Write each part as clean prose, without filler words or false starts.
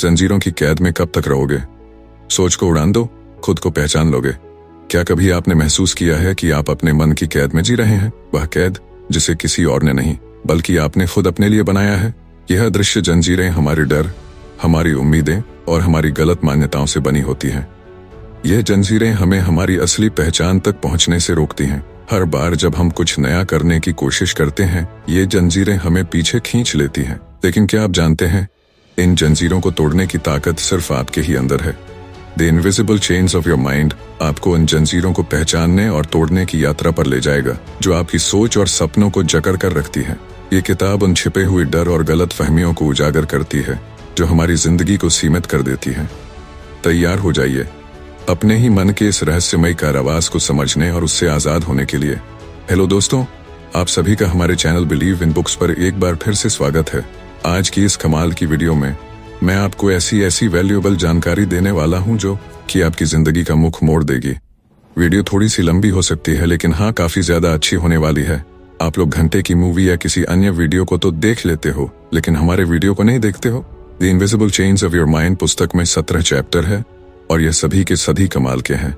जंजीरों की कैद में कब तक रहोगे? सोच को उड़ान दो, खुद को पहचान लोगे। क्या कभी आपने महसूस किया है कि आप अपने मन की कैद में जी रहे हैं? वह कैद जिसे किसी और ने नहीं बल्कि आपने खुद अपने लिए बनाया है। यह अदृश्य जंजीरें हमारे डर, हमारी उम्मीदें और हमारी गलत मान्यताओं से बनी होती हैं। यह जंजीरें हमें हमारी असली पहचान तक पहुंचने से रोकती हैं। हर बार जब हम कुछ नया करने की कोशिश करते हैं, ये जंजीरें हमें पीछे खींच लेती हैं। लेकिन क्या आप जानते हैं, इन जंजीरों को तोड़ने की ताकत सिर्फ आपके ही अंदर है। The invisible chains of your mind आपको उन जंजीरों को पहचानने और तोड़ने की यात्रा पर ले जाएगा जो आपकी सोच और सपनों को जकड़ कर रखती है। ये किताब उन छिपे हुए डर और गलत फहमियों को उजागर करती है जो हमारी जिंदगी को सीमित कर देती है। तैयार हो जाइए अपने ही मन के इस रहस्यमयी कारावास को समझने और उससे आजाद होने के लिए। हेलो दोस्तों, आप सभी का हमारे चैनल बिलीव इन बुक्स पर एक बार फिर से स्वागत है। आज की इस कमाल की वीडियो में मैं आपको ऐसी वैल्यूएबल जानकारी देने वाला हूं जो कि आपकी जिंदगी का मुख मोड़ देगी। वीडियो थोड़ी सी लंबी हो सकती है, लेकिन हाँ, काफी ज्यादा अच्छी होने वाली है। आप लोग घंटे की मूवी या किसी अन्य वीडियो को तो देख लेते हो, लेकिन हमारे वीडियो को नहीं देखते हो। The invisible chains of your mind पुस्तक में 17 चैप्टर है और यह सभी के सभी कमाल के हैं।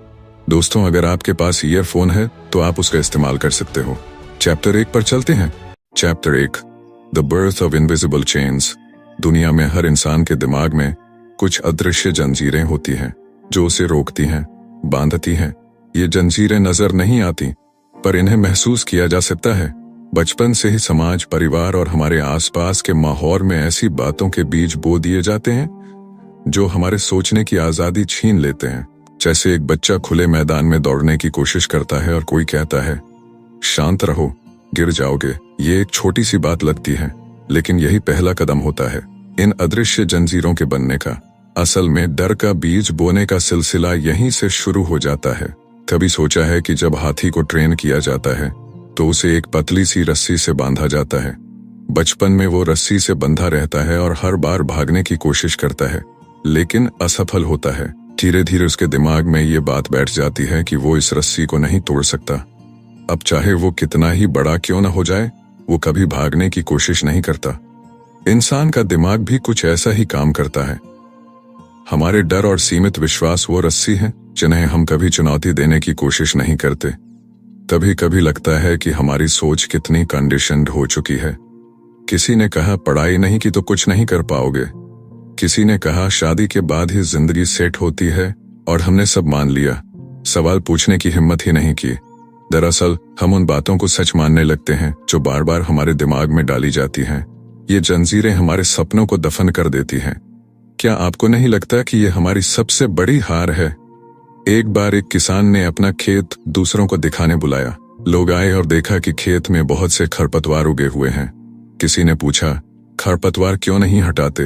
दोस्तों, अगर आपके पास ईयरफोन है तो आप उसका इस्तेमाल कर सकते हो। चैप्टर 1 पर चलते हैं। Chapter 1, the birth of invisible chains. दुनिया में हर इंसान के दिमाग में कुछ अदृश्य जंजीरें होती हैं जो उसे रोकती हैं, बांधती हैं। ये जंजीरें नजर नहीं आती, पर इन्हें महसूस किया जा सकता है। बचपन से ही समाज, परिवार और हमारे आसपास के माहौल में ऐसी बातों के बीज बो दिए जाते हैं जो हमारे सोचने की आजादी छीन लेते हैं। जैसे एक बच्चा खुले मैदान में दौड़ने की कोशिश करता है और कोई कहता है, शांत रहो, गिर जाओगे। ये एक छोटी सी बात लगती है, लेकिन यही पहला कदम होता है इन अदृश्य जंजीरों के बनने का। असल में डर का बीज बोने का सिलसिला यहीं से शुरू हो जाता है। कभी सोचा है कि जब हाथी को ट्रेन किया जाता है तो उसे एक पतली सी रस्सी से बांधा जाता है। बचपन में वो रस्सी से बंधा रहता है और हर बार भागने की कोशिश करता है, लेकिन असफल होता है। धीरे धीरे उसके दिमाग में ये बात बैठ जाती है कि वो इस रस्सी को नहीं तोड़ सकता। अब चाहे वो कितना ही बड़ा क्यों न हो जाए, वो कभी भागने की कोशिश नहीं करता। इंसान का दिमाग भी कुछ ऐसा ही काम करता है। हमारे डर और सीमित विश्वास वो रस्सी है जिन्हें हम कभी चुनौती देने की कोशिश नहीं करते। कभी कभी लगता है कि हमारी सोच कितनी कंडीशन्ड हो चुकी है। किसी ने कहा पढ़ाई नहीं की तो कुछ नहीं कर पाओगे। किसी ने कहा शादी के बाद ही जिंदगी सेट होती है, और हमने सब मान लिया, सवाल पूछने की हिम्मत ही नहीं की। दरअसल हम उन बातों को सच मानने लगते हैं जो बार बार हमारे दिमाग में डाली जाती हैं। ये जंजीरें हमारे सपनों को दफन कर देती हैं। क्या आपको नहीं लगता कि ये हमारी सबसे बड़ी हार है? एक बार एक किसान ने अपना खेत दूसरों को दिखाने बुलाया। लोग आए और देखा कि खेत में बहुत से खरपतवार उगे हुए हैं। किसी ने पूछा, खरपतवार क्यों नहीं हटाते?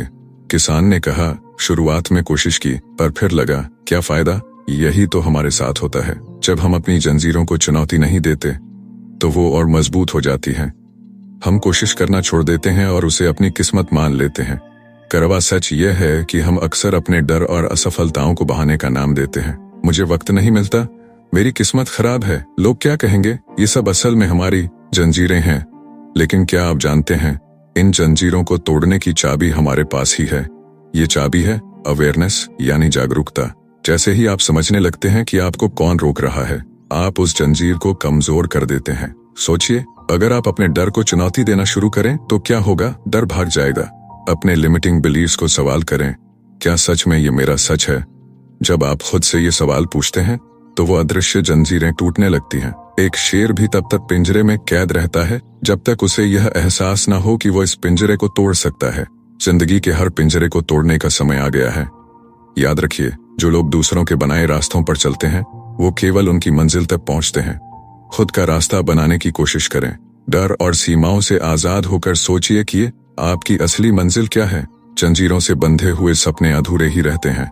किसान ने कहा, शुरुआत में कोशिश की, पर फिर लगा क्या फायदा। यही तो हमारे साथ होता है। जब हम अपनी जंजीरों को चुनौती नहीं देते तो वो और मजबूत हो जाती हैं। हम कोशिश करना छोड़ देते हैं और उसे अपनी किस्मत मान लेते हैं। कड़वा सच यह है कि हम अक्सर अपने डर और असफलताओं को बहाने का नाम देते हैं। मुझे वक्त नहीं मिलता, मेरी किस्मत खराब है, लोग क्या कहेंगे। ये सब असल में हमारी जंजीरें हैं। लेकिन क्या आप जानते हैं, इन जंजीरों को तोड़ने की चाबी हमारे पास ही है। ये चाबी है अवेयरनेस, यानी जागरूकता। जैसे ही आप समझने लगते हैं कि आपको कौन रोक रहा है, आप उस जंजीर को कमजोर कर देते हैं। सोचिए, अगर आप अपने डर को चुनौती देना शुरू करें तो क्या होगा? डर भाग जाएगा। अपने लिमिटिंग बिलीव्स को सवाल करें, क्या सच में ये मेरा सच है? जब आप खुद से ये सवाल पूछते हैं तो वो अदृश्य जंजीरें टूटने लगती हैं। एक शेर भी तब तक पिंजरे में कैद रहता है जब तक उसे यह एहसास न हो कि वो इस पिंजरे को तोड़ सकता है। जिंदगी के हर पिंजरे को तोड़ने का समय आ गया है। याद रखिए, जो लोग दूसरों के बनाए रास्तों पर चलते हैं वो केवल उनकी मंजिल तक पहुंचते हैं। खुद का रास्ता बनाने की कोशिश करें। डर और सीमाओं से आजाद होकर सोचिए कि आपकी असली मंजिल क्या है। जंजीरों से बंधे हुए सपने अधूरे ही रहते हैं।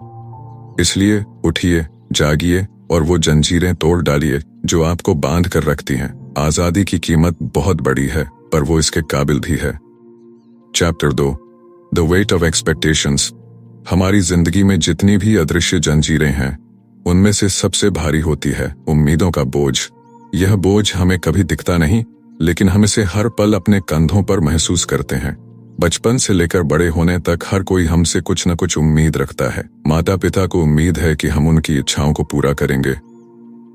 इसलिए उठिए, जागिए और वो जंजीरें तोड़ डालिए जो आपको बांध कर रखती हैं। आजादी की कीमत बहुत बड़ी है, पर वो इसके काबिल भी है। Chapter 2, the weight of expectations. हमारी जिंदगी में जितनी भी अदृश्य जंजीरें हैं, उनमें से सबसे भारी होती है उम्मीदों का बोझ। यह बोझ हमें कभी दिखता नहीं, लेकिन हम इसे हर पल अपने कंधों पर महसूस करते हैं। बचपन से लेकर बड़े होने तक हर कोई हमसे कुछ न कुछ उम्मीद रखता है। माता पिता को उम्मीद है कि हम उनकी इच्छाओं को पूरा करेंगे।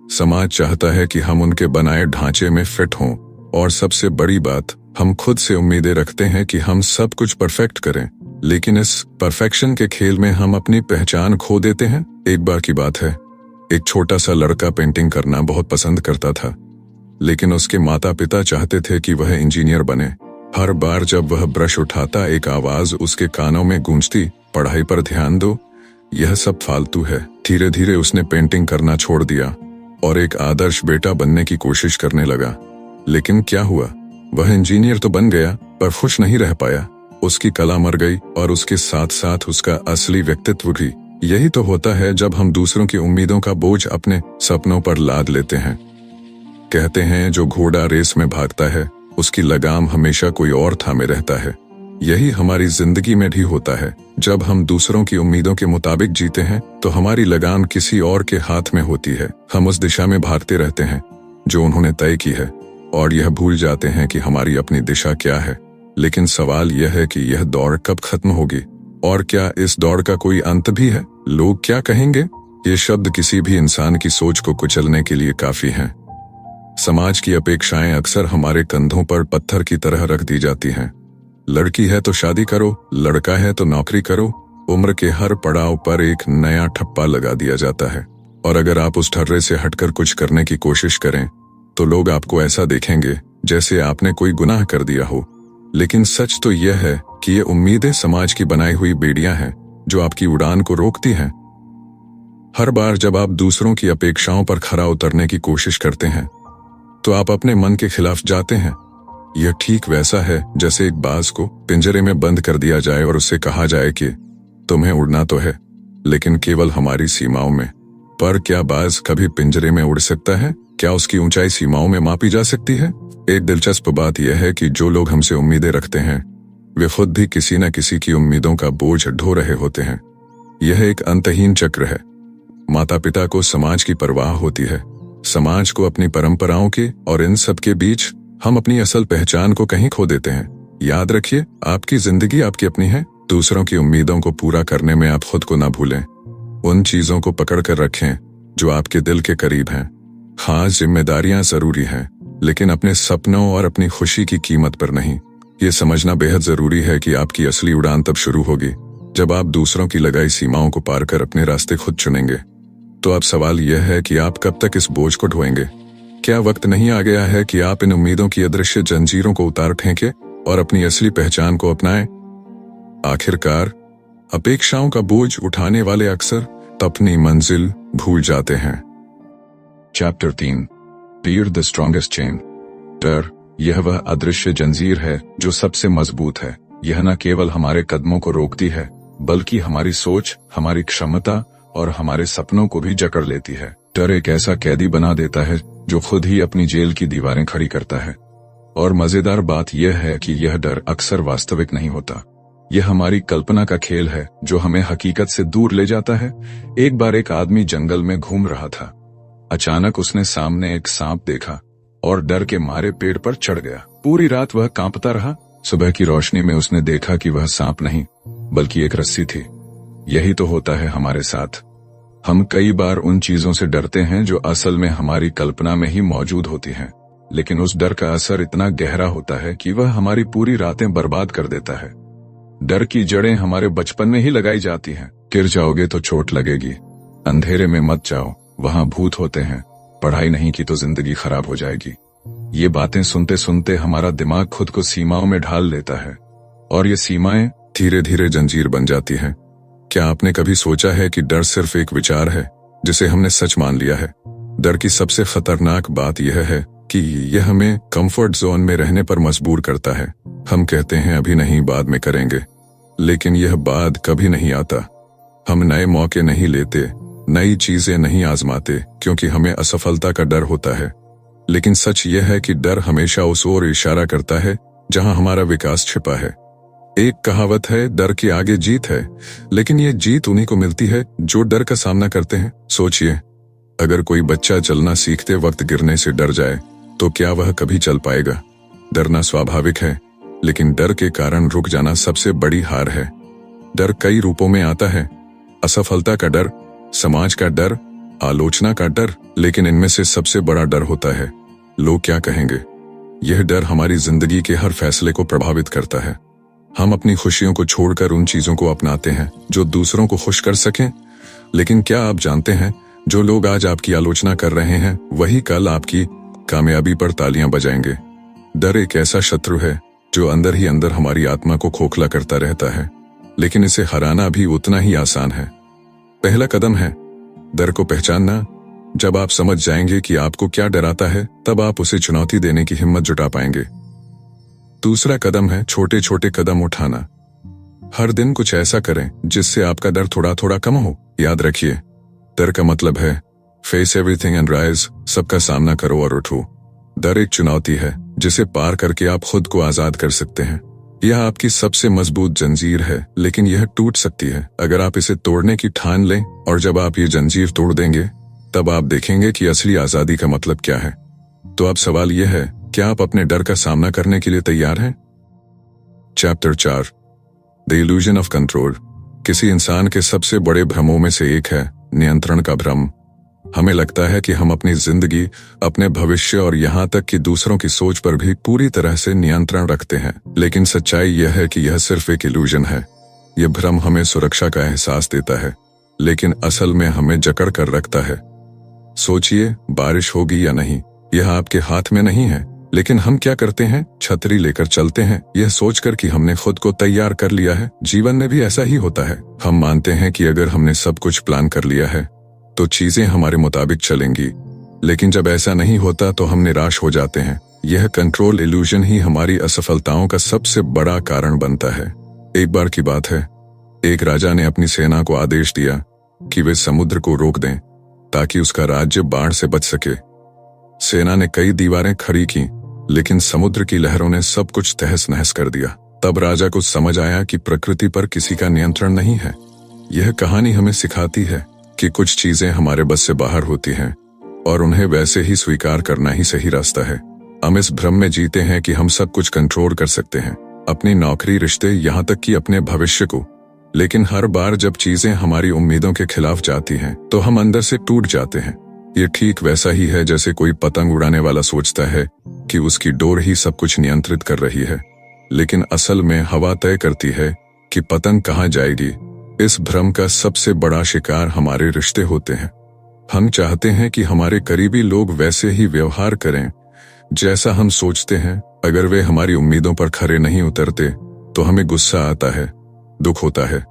समाज चाहता है कि हम उनके बनाए ढांचे में फिट हों, और सबसे बड़ी बात, हम खुद से उम्मीदें रखते हैं कि हम सब कुछ परफेक्ट करें। लेकिन इस परफेक्शन के खेल में हम अपनी पहचान खो देते हैं। एक बार की बात है, एक छोटा सा लड़का पेंटिंग करना बहुत पसंद करता था, लेकिन उसके माता पिता चाहते थे कि वह इंजीनियर बने। हर बार जब वह ब्रश उठाता, एक आवाज उसके कानों में गूंजती, पढ़ाई पर ध्यान दो, यह सब फालतू है। धीरे धीरे उसने पेंटिंग करना छोड़ दिया और एक आदर्श बेटा बनने की कोशिश करने लगा। लेकिन क्या हुआ, वह इंजीनियर तो बन गया पर खुश नहीं रह पाया। उसकी कला मर गई और उसके साथ साथ उसका असली व्यक्तित्व भी। यही तो होता है जब हम दूसरों की उम्मीदों का बोझ अपने सपनों पर लाद लेते हैं। कहते हैं जो घोड़ा रेस में भागता है, उसकी लगाम हमेशा कोई और थामे रहता है। यही हमारी जिंदगी में भी होता है। जब हम दूसरों की उम्मीदों के मुताबिक जीते हैं तो हमारी लगाम किसी और के हाथ में होती है। हम उस दिशा में भागते रहते हैं जो उन्होंने तय की है, और यह भूल जाते हैं कि हमारी अपनी दिशा क्या है। लेकिन सवाल यह है कि यह दौड़ कब खत्म होगी, और क्या इस दौड़ का कोई अंत भी है? लोग क्या कहेंगे? ये शब्द किसी भी इंसान की सोच को कुचलने के लिए काफी हैं। समाज की अपेक्षाएं अक्सर हमारे कंधों पर पत्थर की तरह रख दी जाती हैं। लड़की है तो शादी करो, लड़का है तो नौकरी करो। उम्र के हर पड़ाव पर एक नया ठप्पा लगा दिया जाता है, और अगर आप उस ठर्रे से हटकर कुछ करने की कोशिश करें तो लोग आपको ऐसा देखेंगे जैसे आपने कोई गुनाह कर दिया हो। लेकिन सच तो यह है कि ये उम्मीदें समाज की बनाई हुई बेड़ियां हैं जो आपकी उड़ान को रोकती हैं। हर बार जब आप दूसरों की अपेक्षाओं पर खरा उतरने की कोशिश करते हैं तो आप अपने मन के खिलाफ जाते हैं। यह ठीक वैसा है जैसे एक बाज को पिंजरे में बंद कर दिया जाए और उससे कहा जाए कि तुम्हें उड़ना तो है, लेकिन केवल हमारी सीमाओं में। पर क्या बाज कभी पिंजरे में उड़ सकता है? क्या उसकी ऊंचाई सीमाओं में मापी जा सकती है? एक दिलचस्प बात यह है कि जो लोग हमसे उम्मीदें रखते हैं वे खुद भी किसी न किसी की उम्मीदों का बोझ ढो रहे होते हैं। यह एक अंतहीन चक्र है। माता पिता को समाज की परवाह होती है, समाज को अपनी परंपराओं की, और इन सब के बीच हम अपनी असल पहचान को कहीं खो देते हैं। याद रखिए, आपकी जिंदगी आपकी अपनी है। दूसरों की उम्मीदों को पूरा करने में आप खुद को ना भूलें। उन चीजों को पकड़ कर रखें जो आपके दिल के करीब हैं। हाँ, जिम्मेदारियां जरूरी हैं, लेकिन अपने सपनों और अपनी खुशी की कीमत पर नहीं। ये समझना बेहद जरूरी है कि आपकी असली उड़ान तब शुरू होगी जब आप दूसरों की लगाई सीमाओं को पार कर अपने रास्ते खुद चुनेंगे। तो अब सवाल यह है कि आप कब तक इस बोझ को ढोएंगे? क्या वक्त नहीं आ गया है कि आप इन उम्मीदों की अदृश्य जंजीरों को उतार फेंके और अपनी असली पहचान को अपनाएं? आखिरकार अपेक्षाओं का बोझ उठाने वाले अक्सर अपनी मंजिल भूल जाते हैं। Chapter 3, fear the strongest chain. डर, यह वह अदृश्य जंजीर है जो सबसे मजबूत है। यह न केवल हमारे कदमों को रोकती है, बल्कि हमारी सोच, हमारी क्षमता और हमारे सपनों को भी जकड़ लेती है। डर एक ऐसा कैदी बना देता है जो खुद ही अपनी जेल की दीवारें खड़ी करता है। और मजेदार बात यह है कि यह डर अक्सर वास्तविक नहीं होता। यह हमारी कल्पना का खेल है जो हमें हकीकत से दूर ले जाता है। एक बार एक आदमी जंगल में घूम रहा था। अचानक उसने सामने एक सांप देखा और डर के मारे पेड़ पर चढ़ गया। पूरी रात वह कांपता रहा। सुबह की रोशनी में उसने देखा कि वह सांप नहीं बल्कि एक रस्सी थी। यही तो होता है हमारे साथ। हम कई बार उन चीजों से डरते हैं जो असल में हमारी कल्पना में ही मौजूद होती हैं, लेकिन उस डर का असर इतना गहरा होता है कि वह हमारी पूरी रातें बर्बाद कर देता है। डर की जड़ें हमारे बचपन में ही लगाई जाती हैं। गिर जाओगे तो चोट लगेगी, अंधेरे में मत जाओ, वहां भूत होते हैं, पढ़ाई नहीं की तो जिंदगी खराब हो जाएगी। ये बातें सुनते सुनते हमारा दिमाग खुद को सीमाओं में ढाल लेता है, और ये सीमाएं धीरे धीरे जंजीर बन जाती हैं। क्या आपने कभी सोचा है कि डर सिर्फ एक विचार है जिसे हमने सच मान लिया है? डर की सबसे खतरनाक बात यह है कि यह हमें कंफर्ट जोन में रहने पर मजबूर करता है। हम कहते हैं अभी नहीं, बाद में करेंगे, लेकिन यह बाद कभी नहीं आता। हम नए मौके नहीं लेते, नई चीजें नहीं आजमाते, क्योंकि हमें असफलता का डर होता है। लेकिन सच यह है कि डर हमेशा उस ओर इशारा करता है जहां हमारा विकास छिपा है। एक कहावत है, डर के आगे जीत है, लेकिन ये जीत उन्हीं को मिलती है जो डर का सामना करते हैं। सोचिए, अगर कोई बच्चा चलना सीखते वक्त गिरने से डर जाए तो क्या वह कभी चल पाएगा? डरना स्वाभाविक है, लेकिन डर के कारण रुक जाना सबसे बड़ी हार है। डर कई रूपों में आता है, असफलता का डर, समाज का डर, आलोचना का डर, लेकिन इनमें से सबसे बड़ा डर होता है लोग क्या कहेंगे। यह डर हमारी जिंदगी के हर फैसले को प्रभावित करता है। हम अपनी खुशियों को छोड़कर उन चीजों को अपनाते हैं जो दूसरों को खुश कर सकें, लेकिन क्या आप जानते हैं जो लोग आज आपकी आलोचना कर रहे हैं वही कल आपकी कामयाबी पर तालियां बजाएंगे। डर एक ऐसा शत्रु है जो अंदर ही अंदर हमारी आत्मा को खोखला करता रहता है, लेकिन इसे हराना भी उतना ही आसान है। पहला कदम है डर को पहचानना। जब आप समझ जाएंगे कि आपको क्या डराता है, तब आप उसे चुनौती देने की हिम्मत जुटा पाएंगे। दूसरा कदम है छोटे छोटे कदम उठाना। हर दिन कुछ ऐसा करें जिससे आपका डर थोड़ा थोड़ा कम हो। याद रखिए, डर का मतलब है फेस एवरीथिंग एंड राइज, सबका सामना करो और उठो। डर एक चुनौती है जिसे पार करके आप खुद को आजाद कर सकते हैं। यह आपकी सबसे मजबूत जंजीर है, लेकिन यह टूट सकती है अगर आप इसे तोड़ने की ठान लें, और जब आप ये जंजीर तोड़ देंगे तब आप देखेंगे कि असली आजादी का मतलब क्या है। तो अब सवाल यह है, क्या आप अपने डर का सामना करने के लिए तैयार हैं? Chapter 4, the illusion of control. किसी इंसान के सबसे बड़े भ्रमों में से एक है नियंत्रण का भ्रम। हमें लगता है कि हम अपनी जिंदगी, अपने भविष्य और यहाँ तक कि दूसरों की सोच पर भी पूरी तरह से नियंत्रण रखते हैं, लेकिन सच्चाई यह है कि यह सिर्फ एक इल्यूजन है। यह भ्रम हमें सुरक्षा का एहसास देता है, लेकिन असल में हमें जकड़ कर रखता है। सोचिए, बारिश होगी या नहीं, यह आपके हाथ में नहीं है, लेकिन हम क्या करते हैं, छतरी लेकर चलते हैं, यह सोचकर कि हमने खुद को तैयार कर लिया है। जीवन में भी ऐसा ही होता है। हम मानते हैं कि अगर हमने सब कुछ प्लान कर लिया है तो चीजें हमारे मुताबिक चलेंगी, लेकिन जब ऐसा नहीं होता तो हम निराश हो जाते हैं। यह कंट्रोल इल्यूजन ही हमारी असफलताओं का सबसे बड़ा कारण बनता है। एक बार की बात है, एक राजा ने अपनी सेना को आदेश दिया कि वे समुद्र को रोक दें ताकि उसका राज्य बाढ़ से बच सके। सेना ने कई दीवारें खड़ी की, लेकिन समुद्र की लहरों ने सब कुछ तहस नहस कर दिया। तब राजा को समझ आया कि प्रकृति पर किसी का नियंत्रण नहीं है। यह कहानी हमें सिखाती है कि कुछ चीजें हमारे बस से बाहर होती हैं और उन्हें वैसे ही स्वीकार करना ही सही रास्ता है। हम इस भ्रम में जीते हैं कि हम सब कुछ कंट्रोल कर सकते हैं, अपनी नौकरी, रिश्ते, यहाँ तक कि अपने भविष्य को। लेकिन हर बार जब चीजें हमारी उम्मीदों के खिलाफ जाती हैं तो हम अंदर से टूट जाते हैं। ये ठीक वैसा ही है जैसे कोई पतंग उड़ाने वाला सोचता है कि उसकी डोर ही सब कुछ नियंत्रित कर रही है, लेकिन असल में हवा तय करती है कि पतंग कहाँ जाएगी। इस भ्रम का सबसे बड़ा शिकार हमारे रिश्ते होते हैं। हम चाहते हैं कि हमारे करीबी लोग वैसे ही व्यवहार करें जैसा हम सोचते हैं। अगर वे हमारी उम्मीदों पर खरे नहीं उतरते तो हमें गुस्सा आता है, दुख होता है।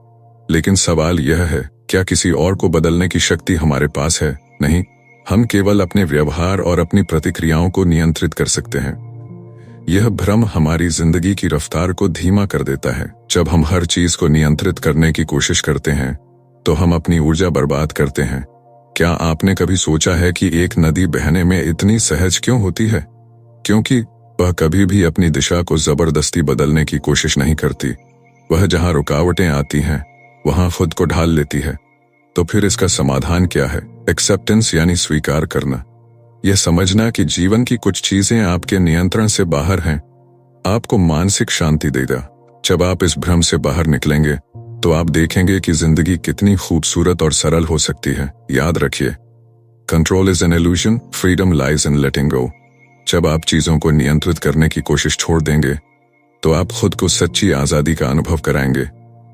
लेकिन सवाल यह है, क्या किसी और को बदलने की शक्ति हमारे पास है? नहीं, हम केवल अपने व्यवहार और अपनी प्रतिक्रियाओं को नियंत्रित कर सकते हैं। यह भ्रम हमारी जिंदगी की रफ्तार को धीमा कर देता है। जब हम हर चीज को नियंत्रित करने की कोशिश करते हैं तो हम अपनी ऊर्जा बर्बाद करते हैं। क्या आपने कभी सोचा है कि एक नदी बहने में इतनी सहज क्यों होती है? क्योंकि वह कभी भी अपनी दिशा को जबरदस्ती बदलने की कोशिश नहीं करती। वह जहां रुकावटें आती हैं वहां खुद को ढाल लेती है। तो फिर इसका समाधान क्या है? एक्सेप्टेंस, यानी स्वीकार करना। यह समझना कि जीवन की कुछ चीजें आपके नियंत्रण से बाहर हैं, आपको मानसिक शांति देगा। जब आप इस भ्रम से बाहर निकलेंगे तो आप देखेंगे कि जिंदगी कितनी खूबसूरत और सरल हो सकती है। याद रखिए, control is an illusion, freedom lies in letting go. जब आप चीजों को नियंत्रित करने की कोशिश छोड़ देंगे तो आप खुद को सच्ची आजादी का अनुभव कराएंगे।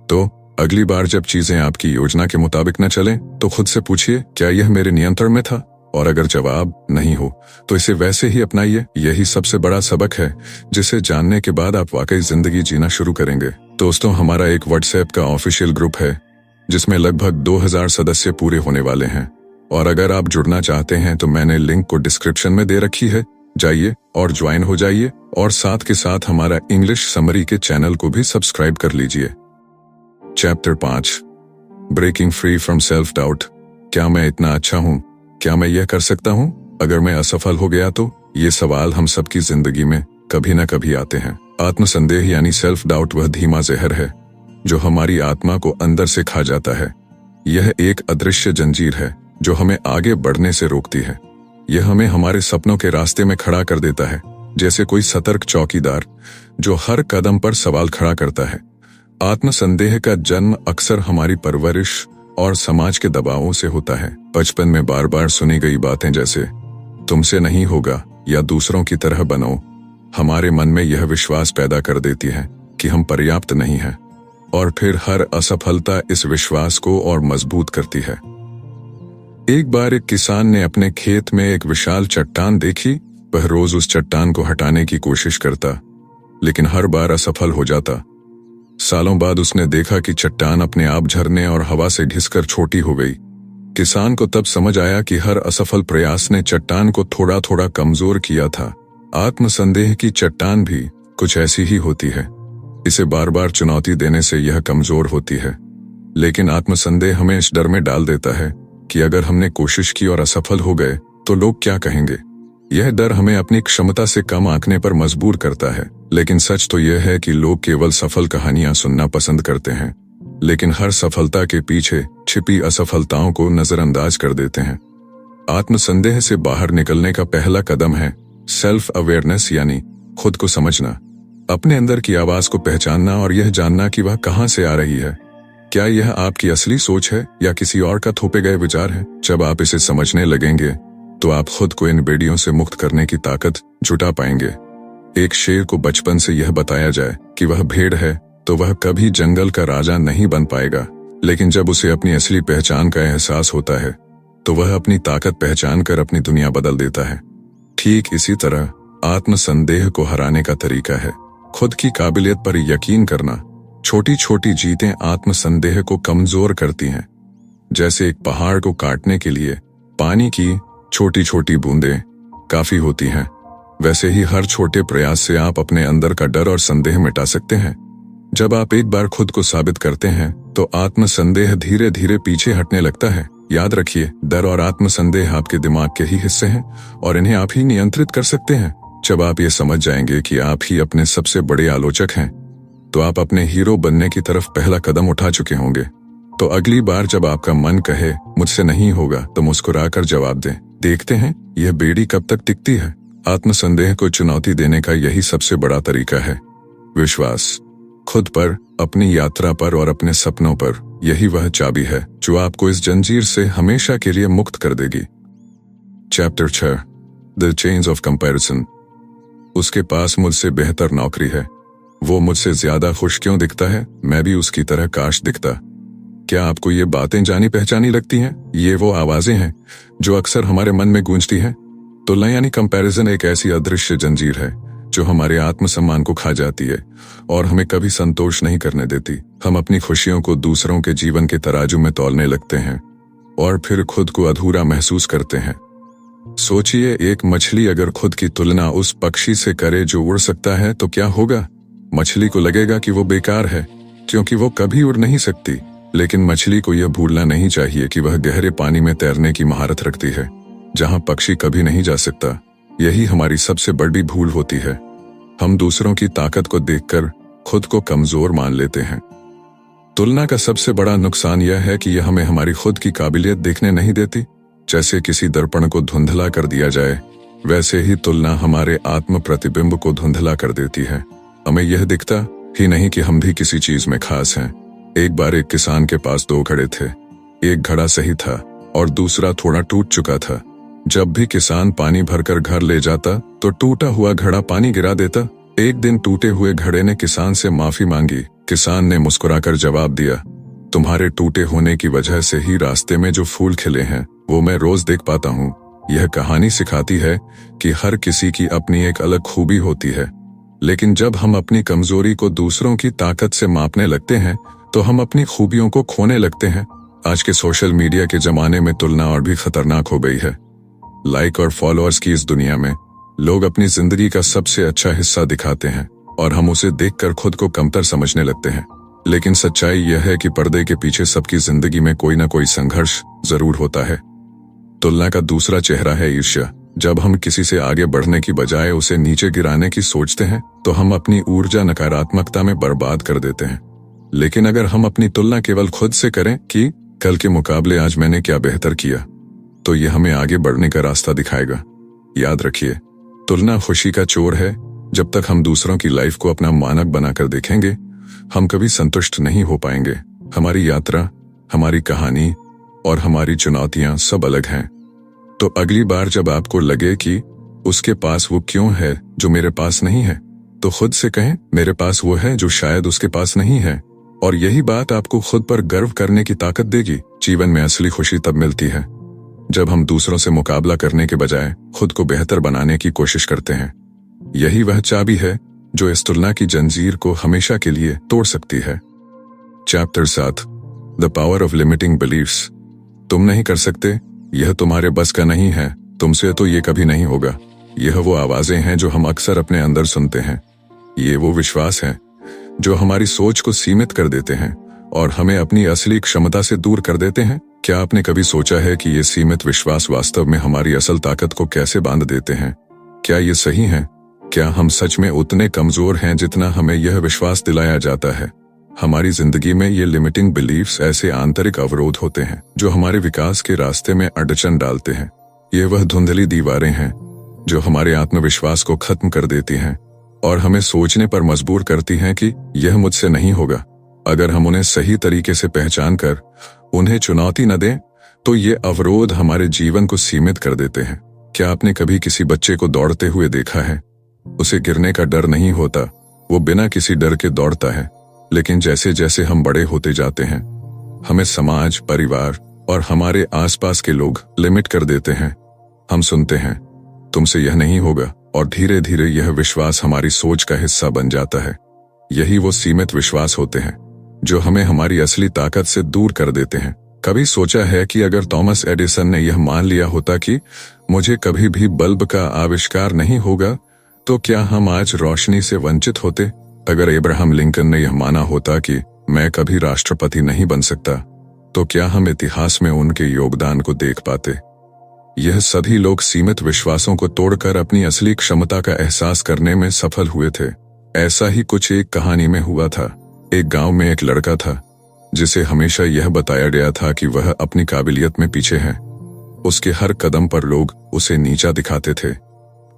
तो अगली बार जब चीजें आपकी योजना के मुताबिक न चलें तो खुद से पूछिए, क्या यह मेरे नियंत्रण में था? और अगर जवाब नहीं हो तो इसे वैसे ही अपनाइए। यही सबसे बड़ा सबक है जिसे जानने के बाद आप वाकई जिंदगी जीना शुरू करेंगे। दोस्तों, हमारा एक व्हाट्सएप का ऑफिशियल ग्रुप है जिसमें लगभग 2000 सदस्य पूरे होने वाले हैं, और अगर आप जुड़ना चाहते हैं तो मैंने लिंक को डिस्क्रिप्शन में दे रखी है। जाइए और ज्वाइन हो जाइए, और साथ के साथ हमारा इंग्लिश समरी के चैनल को भी सब्सक्राइब कर लीजिए। Chapter 5, breaking free from self doubt. क्या मैं इतना अच्छा हूँ? क्या मैं यह कर सकता हूँ? अगर मैं असफल हो गया तो? ये सवाल हम सबकी जिंदगी में कभी न कभी आते हैं। आत्मसंदेह यानी सेल्फ डाउट वह धीमा जहर है जो हमारी आत्मा को अंदर से खा जाता है। यह एक अदृश्य जंजीर है जो हमें आगे बढ़ने से रोकती है। यह हमें हमारे सपनों के रास्ते में खड़ा कर देता है, जैसे कोई सतर्क चौकीदार जो हर कदम पर सवाल खड़ा करता है। आत्मसंदेह का जन्म अक्सर हमारी परवरिश और समाज के दबावों से होता है। बचपन में बार बार सुनी गई बातें जैसे तुमसे नहीं होगा या दूसरों की तरह बनो हमारे मन में यह विश्वास पैदा कर देती है कि हम पर्याप्त नहीं हैं, और फिर हर असफलता इस विश्वास को और मजबूत करती है। एक बार एक किसान ने अपने खेत में एक विशाल चट्टान देखी। वह रोज उस चट्टान को हटाने की कोशिश करता, लेकिन हर बार असफल हो जाता। सालों बाद उसने देखा कि चट्टान अपने आप झरने और हवा से घिसकर छोटी हो गई। किसान को तब समझ आया कि हर असफल प्रयास ने चट्टान को थोड़ा थोड़ा कमजोर किया था। आत्मसंदेह की चट्टान भी कुछ ऐसी ही होती है। इसे बार बार चुनौती देने से यह कमजोर होती है, लेकिन आत्मसंदेह हमें इस डर में डाल देता है कि अगर हमने कोशिश की और असफल हो गए तो लोग क्या कहेंगे। यह डर हमें अपनी क्षमता से कम आंकने पर मजबूर करता है। लेकिन सच तो यह है कि लोग केवल सफल कहानियां सुनना पसंद करते हैं, लेकिन हर सफलता के पीछे छिपी असफलताओं को नजरअंदाज कर देते हैं। आत्मसंदेह से बाहर निकलने का पहला कदम है सेल्फ अवेयरनेस, यानी खुद को समझना, अपने अंदर की आवाज को पहचानना और यह जानना कि वह कहां से आ रही है। क्या यह आपकी असली सोच है या किसी और का थोपे गए विचार है? जब आप इसे समझने लगेंगे तो आप खुद को इन बेड़ियों से मुक्त करने की ताकत जुटा पाएंगे। एक शेर को बचपन से यह बताया जाए कि वह भेड़ है तो वह कभी जंगल का राजा नहीं बन पाएगा, लेकिन जब उसे अपनी असली पहचान का एहसास होता है तो वह अपनी ताकत पहचान कर अपनी दुनिया बदल देता है। ठीक इसी तरह आत्मसंदेह को हराने का तरीका है खुद की काबिलियत पर यकीन करना। छोटी छोटी जीतें आत्मसंदेह को कमजोर करती हैं। जैसे एक पहाड़ को काटने के लिए पानी की छोटी छोटी बूंदें काफी होती हैं, वैसे ही हर छोटे प्रयास से आप अपने अंदर का डर और संदेह मिटा सकते हैं। जब आप एक बार खुद को साबित करते हैं तो आत्मसंदेह धीरे धीरे पीछे हटने लगता है। याद रखिए, डर और आत्मसंदेह आपके दिमाग के ही हिस्से हैं और इन्हें आप ही नियंत्रित कर सकते हैं। जब आप ये समझ जाएंगे कि आप ही अपने सबसे बड़े आलोचक हैं, तो आप अपने हीरो बनने की तरफ पहला कदम उठा चुके होंगे। तो अगली बार जब आपका मन कहे मुझसे नहीं होगा, तो मुस्कुराकर जवाब दें, देखते हैं यह बेड़ी कब तक टिकती है। आत्मसंदेह को चुनौती देने का यही सबसे बड़ा तरीका है। विश्वास खुद पर, अपनी यात्रा पर और अपने सपनों पर, यही वह चाबी है जो आपको इस जंजीर से हमेशा के लिए मुक्त कर देगी। Chapter 6, the chains of comparison. उसके पास मुझसे बेहतर नौकरी है। वो मुझसे ज्यादा खुश क्यों दिखता है? मैं भी उसकी तरह काश दिखता। क्या आपको ये बातें जानी पहचानी लगती हैं? ये वो आवाजें हैं जो अक्सर हमारे मन में गूंजती हैं। तुलना यानी कंपैरिजन एक ऐसी अदृश्य जंजीर है जो हमारे आत्मसम्मान को खा जाती है और हमें कभी संतोष नहीं करने देती। हम अपनी खुशियों को दूसरों के जीवन के तराजू में तौलने लगते हैं और फिर खुद को अधूरा महसूस करते हैं। सोचिए, एक मछली अगर खुद की तुलना उस पक्षी से करे जो उड़ सकता है तो क्या होगा? मछली को लगेगा कि वो बेकार है क्योंकि वो कभी उड़ नहीं सकती। लेकिन मछली को यह भूलना नहीं चाहिए कि वह गहरे पानी में तैरने की महारत रखती है, जहां पक्षी कभी नहीं जा सकता। यही हमारी सबसे बड़ी भूल होती है। हम दूसरों की ताकत को देखकर खुद को कमजोर मान लेते हैं। तुलना का सबसे बड़ा नुकसान यह है कि यह हमें हमारी खुद की काबिलियत देखने नहीं देती। जैसे किसी दर्पण को धुंधला कर दिया जाए, वैसे ही तुलना हमारे आत्म प्रतिबिंब को धुंधला कर देती है। हमें यह दिखता ही नहीं कि हम भी किसी चीज में खास हैं। एक बार एक किसान के पास 2 घड़े थे। एक घड़ा सही था और दूसरा थोड़ा टूट चुका था। जब भी किसान पानी भरकर घर ले जाता तो टूटा हुआ घड़ा पानी गिरा देता। एक दिन टूटे हुए घड़े ने किसान से माफी मांगी। किसान ने मुस्कुराकर जवाब दिया, तुम्हारे टूटे होने की वजह से ही रास्ते में जो फूल खिले हैं वो मैं रोज देख पाता हूँ। यह कहानी सिखाती है कि हर किसी की अपनी एक अलग खूबी होती है, लेकिन जब हम अपनी कमजोरी को दूसरों की ताकत से मापने लगते हैं तो हम अपनी खूबियों को खोने लगते हैं। आज के सोशल मीडिया के जमाने में तुलना और भी खतरनाक हो गई है। लाइक और फॉलोअर्स की इस दुनिया में लोग अपनी जिंदगी का सबसे अच्छा हिस्सा दिखाते हैं और हम उसे देखकर खुद को कमतर समझने लगते हैं। लेकिन सच्चाई यह है कि पर्दे के पीछे सबकी जिंदगी में कोई ना कोई संघर्ष जरूर होता है। तुलना का दूसरा चेहरा है ईर्ष्या। जब हम किसी से आगे बढ़ने की बजाय उसे नीचे गिराने की सोचते हैं तो हम अपनी ऊर्जा नकारात्मकता में बर्बाद कर देते हैं। लेकिन अगर हम अपनी तुलना केवल खुद से करें कि कल के मुकाबले आज मैंने क्या बेहतर किया, तो यह हमें आगे बढ़ने का रास्ता दिखाएगा। याद रखिए, तुलना खुशी का चोर है। जब तक हम दूसरों की लाइफ को अपना मानक बनाकर देखेंगे, हम कभी संतुष्ट नहीं हो पाएंगे। हमारी यात्रा, हमारी कहानी और हमारी चुनौतियां सब अलग हैं। तो अगली बार जब आपको लगे कि उसके पास वो क्यों है जो मेरे पास नहीं है, तो खुद से कहें, मेरे पास वो है जो शायद उसके पास नहीं है। और यही बात आपको खुद पर गर्व करने की ताकत देगी। जीवन में असली खुशी तब मिलती है जब हम दूसरों से मुकाबला करने के बजाय खुद को बेहतर बनाने की कोशिश करते हैं। यही वह चाबी है जो इस तुलना की जंजीर को हमेशा के लिए तोड़ सकती है। Chapter 7, the power of limiting beliefs. तुम नहीं कर सकते, यह तुम्हारे बस का नहीं है, तुमसे तो ये कभी नहीं होगा। यह वो आवाजें हैं जो हम अक्सर अपने अंदर सुनते हैं। ये वो विश्वास हैं जो हमारी सोच को सीमित कर देते हैं और हमें अपनी असली क्षमता से दूर कर देते हैं। क्या आपने कभी सोचा है कि ये सीमित विश्वास वास्तव में हमारी असल ताकत को कैसे बांध देते हैं? क्या ये सही है? क्या हम सच में उतने कमजोर हैं जितना हमें यह विश्वास दिलाया जाता है? हमारी जिंदगी में ये लिमिटिंग बिलीफ्स ऐसे आंतरिक अवरोध होते हैं जो हमारे विकास के रास्ते में अड़चन डालते हैं। ये वह धुंधली दीवारें हैं जो हमारे आत्मविश्वास को खत्म कर देती हैं और हमें सोचने पर मजबूर करती हैं कि यह मुझसे नहीं होगा। अगर हम उन्हें सही तरीके से पहचान कर उन्हें चुनौती न दें, तो ये अवरोध हमारे जीवन को सीमित कर देते हैं। क्या आपने कभी किसी बच्चे को दौड़ते हुए देखा है? उसे गिरने का डर नहीं होता, वो बिना किसी डर के दौड़ता है। लेकिन जैसे जैसे हम बड़े होते जाते हैं, हमें समाज, परिवार और हमारे आसपास के लोग लिमिट कर देते हैं। हम सुनते हैं, तुमसे यह नहीं होगा, और धीरे धीरे यह विश्वास हमारी सोच का हिस्सा बन जाता है। यही वो सीमित विश्वास होते हैं जो हमें हमारी असली ताकत से दूर कर देते हैं। कभी सोचा है कि अगर थॉमस एडिसन ने यह मान लिया होता कि मुझे कभी भी बल्ब का आविष्कार नहीं होगा, तो क्या हम आज रोशनी से वंचित होते? अगर अब्राहम लिंकन ने यह माना होता कि मैं कभी राष्ट्रपति नहीं बन सकता, तो क्या हम इतिहास में उनके योगदान को देख पाते? यह सभी लोग सीमित विश्वासों को तोड़कर अपनी असली क्षमता का एहसास करने में सफल हुए थे। ऐसा ही कुछ एक कहानी में हुआ था। एक गांव में एक लड़का था जिसे हमेशा यह बताया गया था कि वह अपनी काबिलियत में पीछे है। उसके हर कदम पर लोग उसे नीचा दिखाते थे।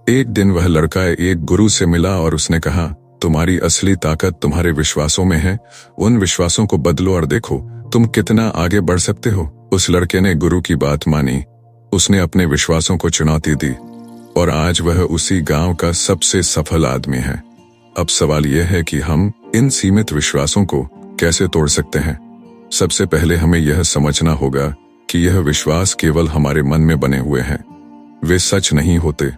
एक दिन वह लड़का एक गुरु से मिला और उसने कहा, तुम्हारी असली ताकत तुम्हारे विश्वासों में है। उन विश्वासों को बदलो और देखो तुम कितना आगे बढ़ सकते हो। उस लड़के ने गुरु की बात मानी, उसने अपने विश्वासों को चुनौती दी और आज वह उसी गांव का सबसे सफल आदमी है। अब सवाल यह है कि हम इन सीमित विश्वासों को कैसे तोड़ सकते हैं? सबसे पहले हमें यह समझना होगा कि यह विश्वास केवल हमारे मन में बने हुए हैं। वे सच नहीं होते।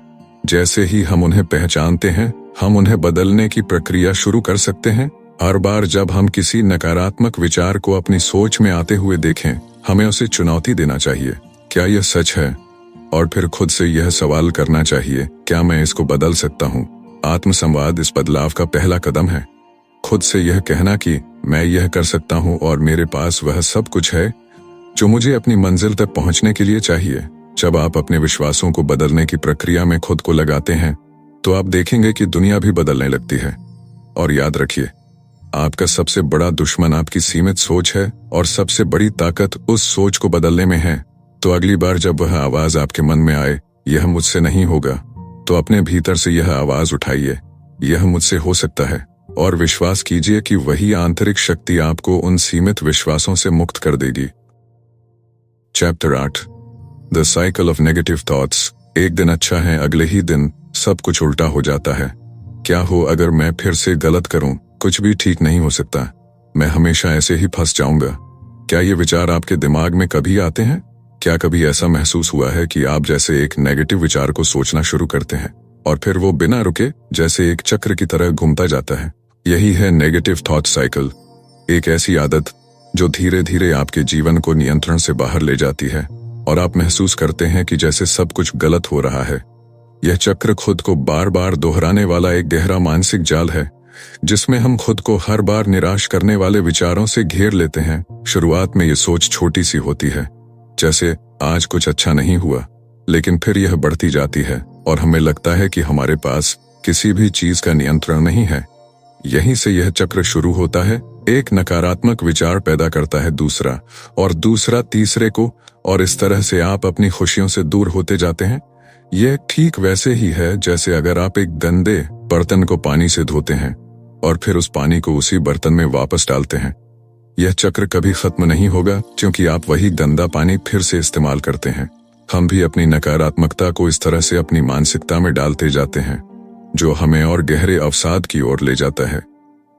जैसे ही हम उन्हें पहचानते हैं, हम उन्हें बदलने की प्रक्रिया शुरू कर सकते हैं। हर बार जब हम किसी नकारात्मक विचार को अपनी सोच में आते हुए देखें, हमें उसे चुनौती देना चाहिए। क्या यह सच है? और फिर खुद से यह सवाल करना चाहिए, क्या मैं इसको बदल सकता हूँ? आत्मसंवाद इस बदलाव का पहला कदम है। खुद से यह कहना कि मैं यह कर सकता हूँ और मेरे पास वह सब कुछ है जो मुझे अपनी मंजिल तक पहुँचने के लिए चाहिए। जब आप अपने विश्वासों को बदलने की प्रक्रिया में खुद को लगाते हैं, तो आप देखेंगे कि दुनिया भी बदलने लगती है। और याद रखिए, आपका सबसे बड़ा दुश्मन आपकी सीमित सोच है और सबसे बड़ी ताकत उस सोच को बदलने में है। तो अगली बार जब वह आवाज आपके मन में आए, यह मुझसे नहीं होगा, तो अपने भीतर से यह आवाज उठाइए, यह मुझसे हो सकता है, और विश्वास कीजिए कि वही आंतरिक शक्ति आपको उन सीमित विश्वासों से मुक्त कर देगी। Chapter 8, the cycle of negative thoughts. एक दिन अच्छा है, अगले ही दिन सब कुछ उल्टा हो जाता है। क्या हो अगर मैं फिर से गलत करूं? कुछ भी ठीक नहीं हो सकता, मैं हमेशा ऐसे ही फंस जाऊंगा। क्या ये विचार आपके दिमाग में कभी आते हैं? क्या कभी ऐसा महसूस हुआ है कि आप जैसे एक नेगेटिव विचार को सोचना शुरू करते हैं और फिर वो बिना रुके जैसे एक चक्र की तरह घूमता जाता है? यही है नेगेटिव थॉट साइकिल, एक ऐसी आदत जो धीरे धीरे आपके जीवन को नियंत्रण से बाहर ले जाती है और आप महसूस करते हैं कि जैसे सब कुछ गलत हो रहा है। यह चक्र खुद को बार बार दोहराने वाला एक गहरा मानसिक जाल है जिसमें हम खुद को हर बार निराश करने वाले विचारों से घेर लेते हैं। शुरुआत में ये सोच छोटी सी होती है, जैसे आज कुछ अच्छा नहीं हुआ, लेकिन फिर यह बढ़ती जाती है और हमें लगता है कि हमारे पास किसी भी चीज का नियंत्रण नहीं है। यहीं से यह चक्र शुरू होता है। एक नकारात्मक विचार पैदा करता है दूसरा, और दूसरा तीसरे को, और इस तरह से आप अपनी खुशियों से दूर होते जाते हैं। यह ठीक वैसे ही है जैसे अगर आप एक गंदे बर्तन को पानी से धोते हैं और फिर उस पानी को उसी बर्तन में वापस डालते हैं। यह चक्र कभी खत्म नहीं होगा क्योंकि आप वही गंदा पानी फिर से इस्तेमाल करते हैं। हम भी अपनी नकारात्मकता को इस तरह से अपनी मानसिकता में डालते जाते हैं जो हमें और गहरे अवसाद की ओर ले जाता है।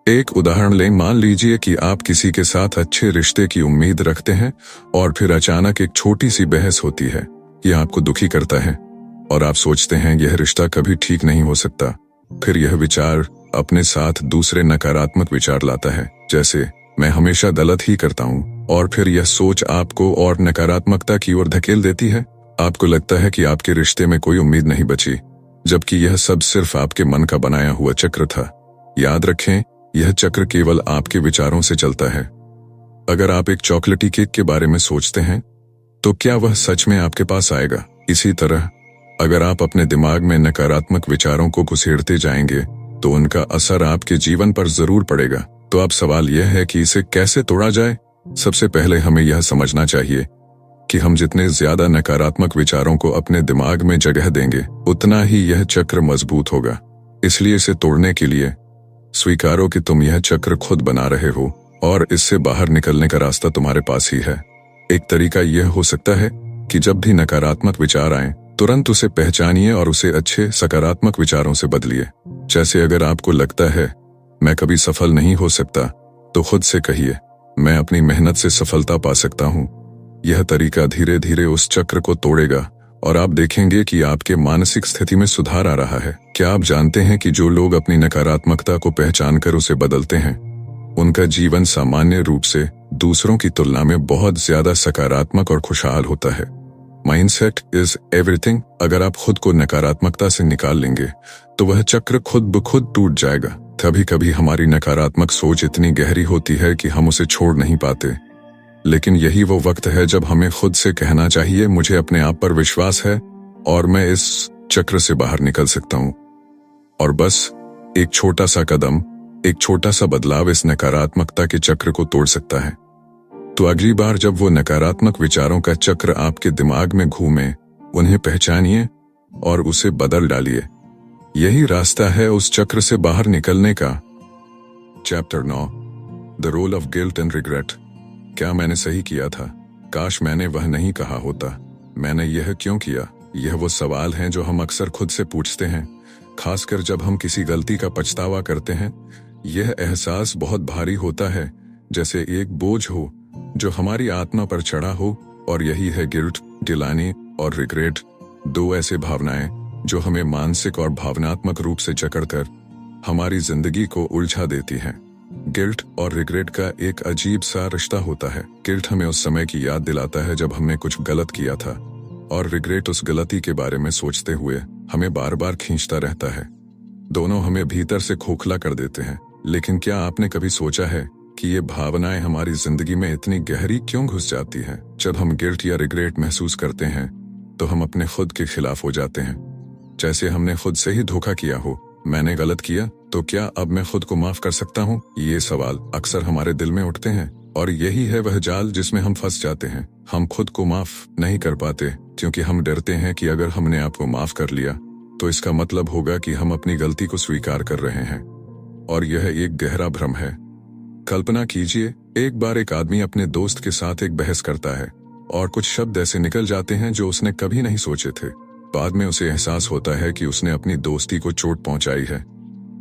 एक उदाहरण लें, मान लीजिए कि आप किसी के साथ अच्छे रिश्ते की उम्मीद रखते हैं और फिर अचानक एक छोटी सी बहस होती है। यह आपको दुखी करता है और आप सोचते हैं यह रिश्ता कभी ठीक नहीं हो सकता। फिर यह विचार अपने साथ दूसरे नकारात्मक विचार लाता है, जैसे मैं हमेशा गलत ही करता हूँ, और फिर यह सोच आपको और नकारात्मकता की ओर धकेल देती है। आपको लगता है कि आपके रिश्ते में कोई उम्मीद नहीं बची, जबकि यह सब सिर्फ आपके मन का बनाया हुआ चक्र था। याद रखें, यह चक्र केवल आपके विचारों से चलता है। अगर आप एक चॉकलेटी केक के बारे में सोचते हैं तो क्या वह सच में आपके पास आएगा? इसी तरह अगर आप अपने दिमाग में नकारात्मक विचारों को घुसेड़ते जाएंगे तो उनका असर आपके जीवन पर जरूर पड़ेगा। तो अब सवाल यह है कि इसे कैसे तोड़ा जाए। सबसे पहले हमें यह समझना चाहिए कि हम जितने ज्यादा नकारात्मक विचारों को अपने दिमाग में जगह देंगे उतना ही यह चक्र मजबूत होगा। इसलिए इसे तोड़ने के लिए स्वीकारो कि तुम यह चक्र खुद बना रहे हो और इससे बाहर निकलने का रास्ता तुम्हारे पास ही है। एक तरीका यह हो सकता है कि जब भी नकारात्मक विचार आए तुरंत उसे पहचानिए और उसे अच्छे सकारात्मक विचारों से बदलिए। जैसे अगर आपको लगता है मैं कभी सफल नहीं हो सकता तो खुद से कहिए मैं अपनी मेहनत से सफलता पा सकता हूँ। यह तरीका धीरे धीरे उस चक्र को तोड़ेगा और आप देखेंगे कि आपके मानसिक स्थिति में सुधार आ रहा है। क्या आप जानते हैं कि जो लोग अपनी नकारात्मकता को पहचानकर उसे बदलते हैं उनका जीवन सामान्य रूप से दूसरों की तुलना में बहुत ज्यादा सकारात्मक और खुशहाल होता है। Mindset is everything. अगर आप खुद को नकारात्मकता से निकाल लेंगे तो वह चक्र खुद ब खुद टूट जाएगा। कभी कभी हमारी नकारात्मक सोच इतनी गहरी होती है कि हम उसे छोड़ नहीं पाते, लेकिन यही वो वक्त है जब हमें खुद से कहना चाहिए मुझे अपने आप पर विश्वास है और मैं इस चक्र से बाहर निकल सकता हूँ। और बस एक छोटा सा कदम, एक छोटा सा बदलाव इस नकारात्मकता के चक्र को तोड़ सकता है। तो अगली बार जब वो नकारात्मक विचारों का चक्र आपके दिमाग में घूमे, उन्हें पहचानिए और उसे बदल डालिए। यही रास्ता है उस चक्र से बाहर निकलने का। Chapter 9, the role of guilt and regret. क्या मैंने सही किया था? काश मैंने वह नहीं कहा होता। मैंने यह क्यों किया? यह वो सवाल हैं जो हम अक्सर खुद से पूछते हैं, खासकर जब हम किसी गलती का पछतावा करते हैं। यह एहसास बहुत भारी होता है, जैसे एक बोझ हो जो हमारी आत्मा पर चढ़ा हो। और यही है गिल्ट, गिलानी और रिग्रेट, दो ऐसे भावनाएं जो हमें मानसिक और भावनात्मक रूप से जकड़कर हमारी जिंदगी को उलझा देती हैं। गिल्ट और रिग्रेट का एक अजीब सा रिश्ता होता है। गिल्ट हमें उस समय की याद दिलाता है जब हमने कुछ गलत किया था, और रिग्रेट उस गलती के बारे में सोचते हुए हमें बार बार खींचता रहता है। दोनों हमें भीतर से खोखला कर देते हैं। लेकिन क्या आपने कभी सोचा है कि ये भावनाएं हमारी जिंदगी में इतनी गहरी क्यों घुस जाती हैं? जब हम गिल्ट या रिग्रेट महसूस करते हैं तो हम अपने खुद के खिलाफ हो जाते हैं, जैसे हमने खुद से ही धोखा किया हो। मैंने गलत किया तो क्या अब मैं खुद को माफ कर सकता हूँ? ये सवाल अक्सर हमारे दिल में उठते हैं, और यही है वह जाल जिसमें हम फंस जाते हैं। हम खुद को माफ नहीं कर पाते क्योंकि हम डरते हैं कि अगर हमने आपको माफ कर लिया तो इसका मतलब होगा कि हम अपनी गलती को स्वीकार कर रहे हैं, और यह एक गहरा भ्रम है। कल्पना कीजिए, एक बार एक आदमी अपने दोस्त के साथ एक बहस करता है और कुछ शब्द ऐसे निकल जाते हैं जो उसने कभी नहीं सोचे थे। बाद में उसे एहसास होता है कि उसने अपनी दोस्ती को चोट पहुंचाई है।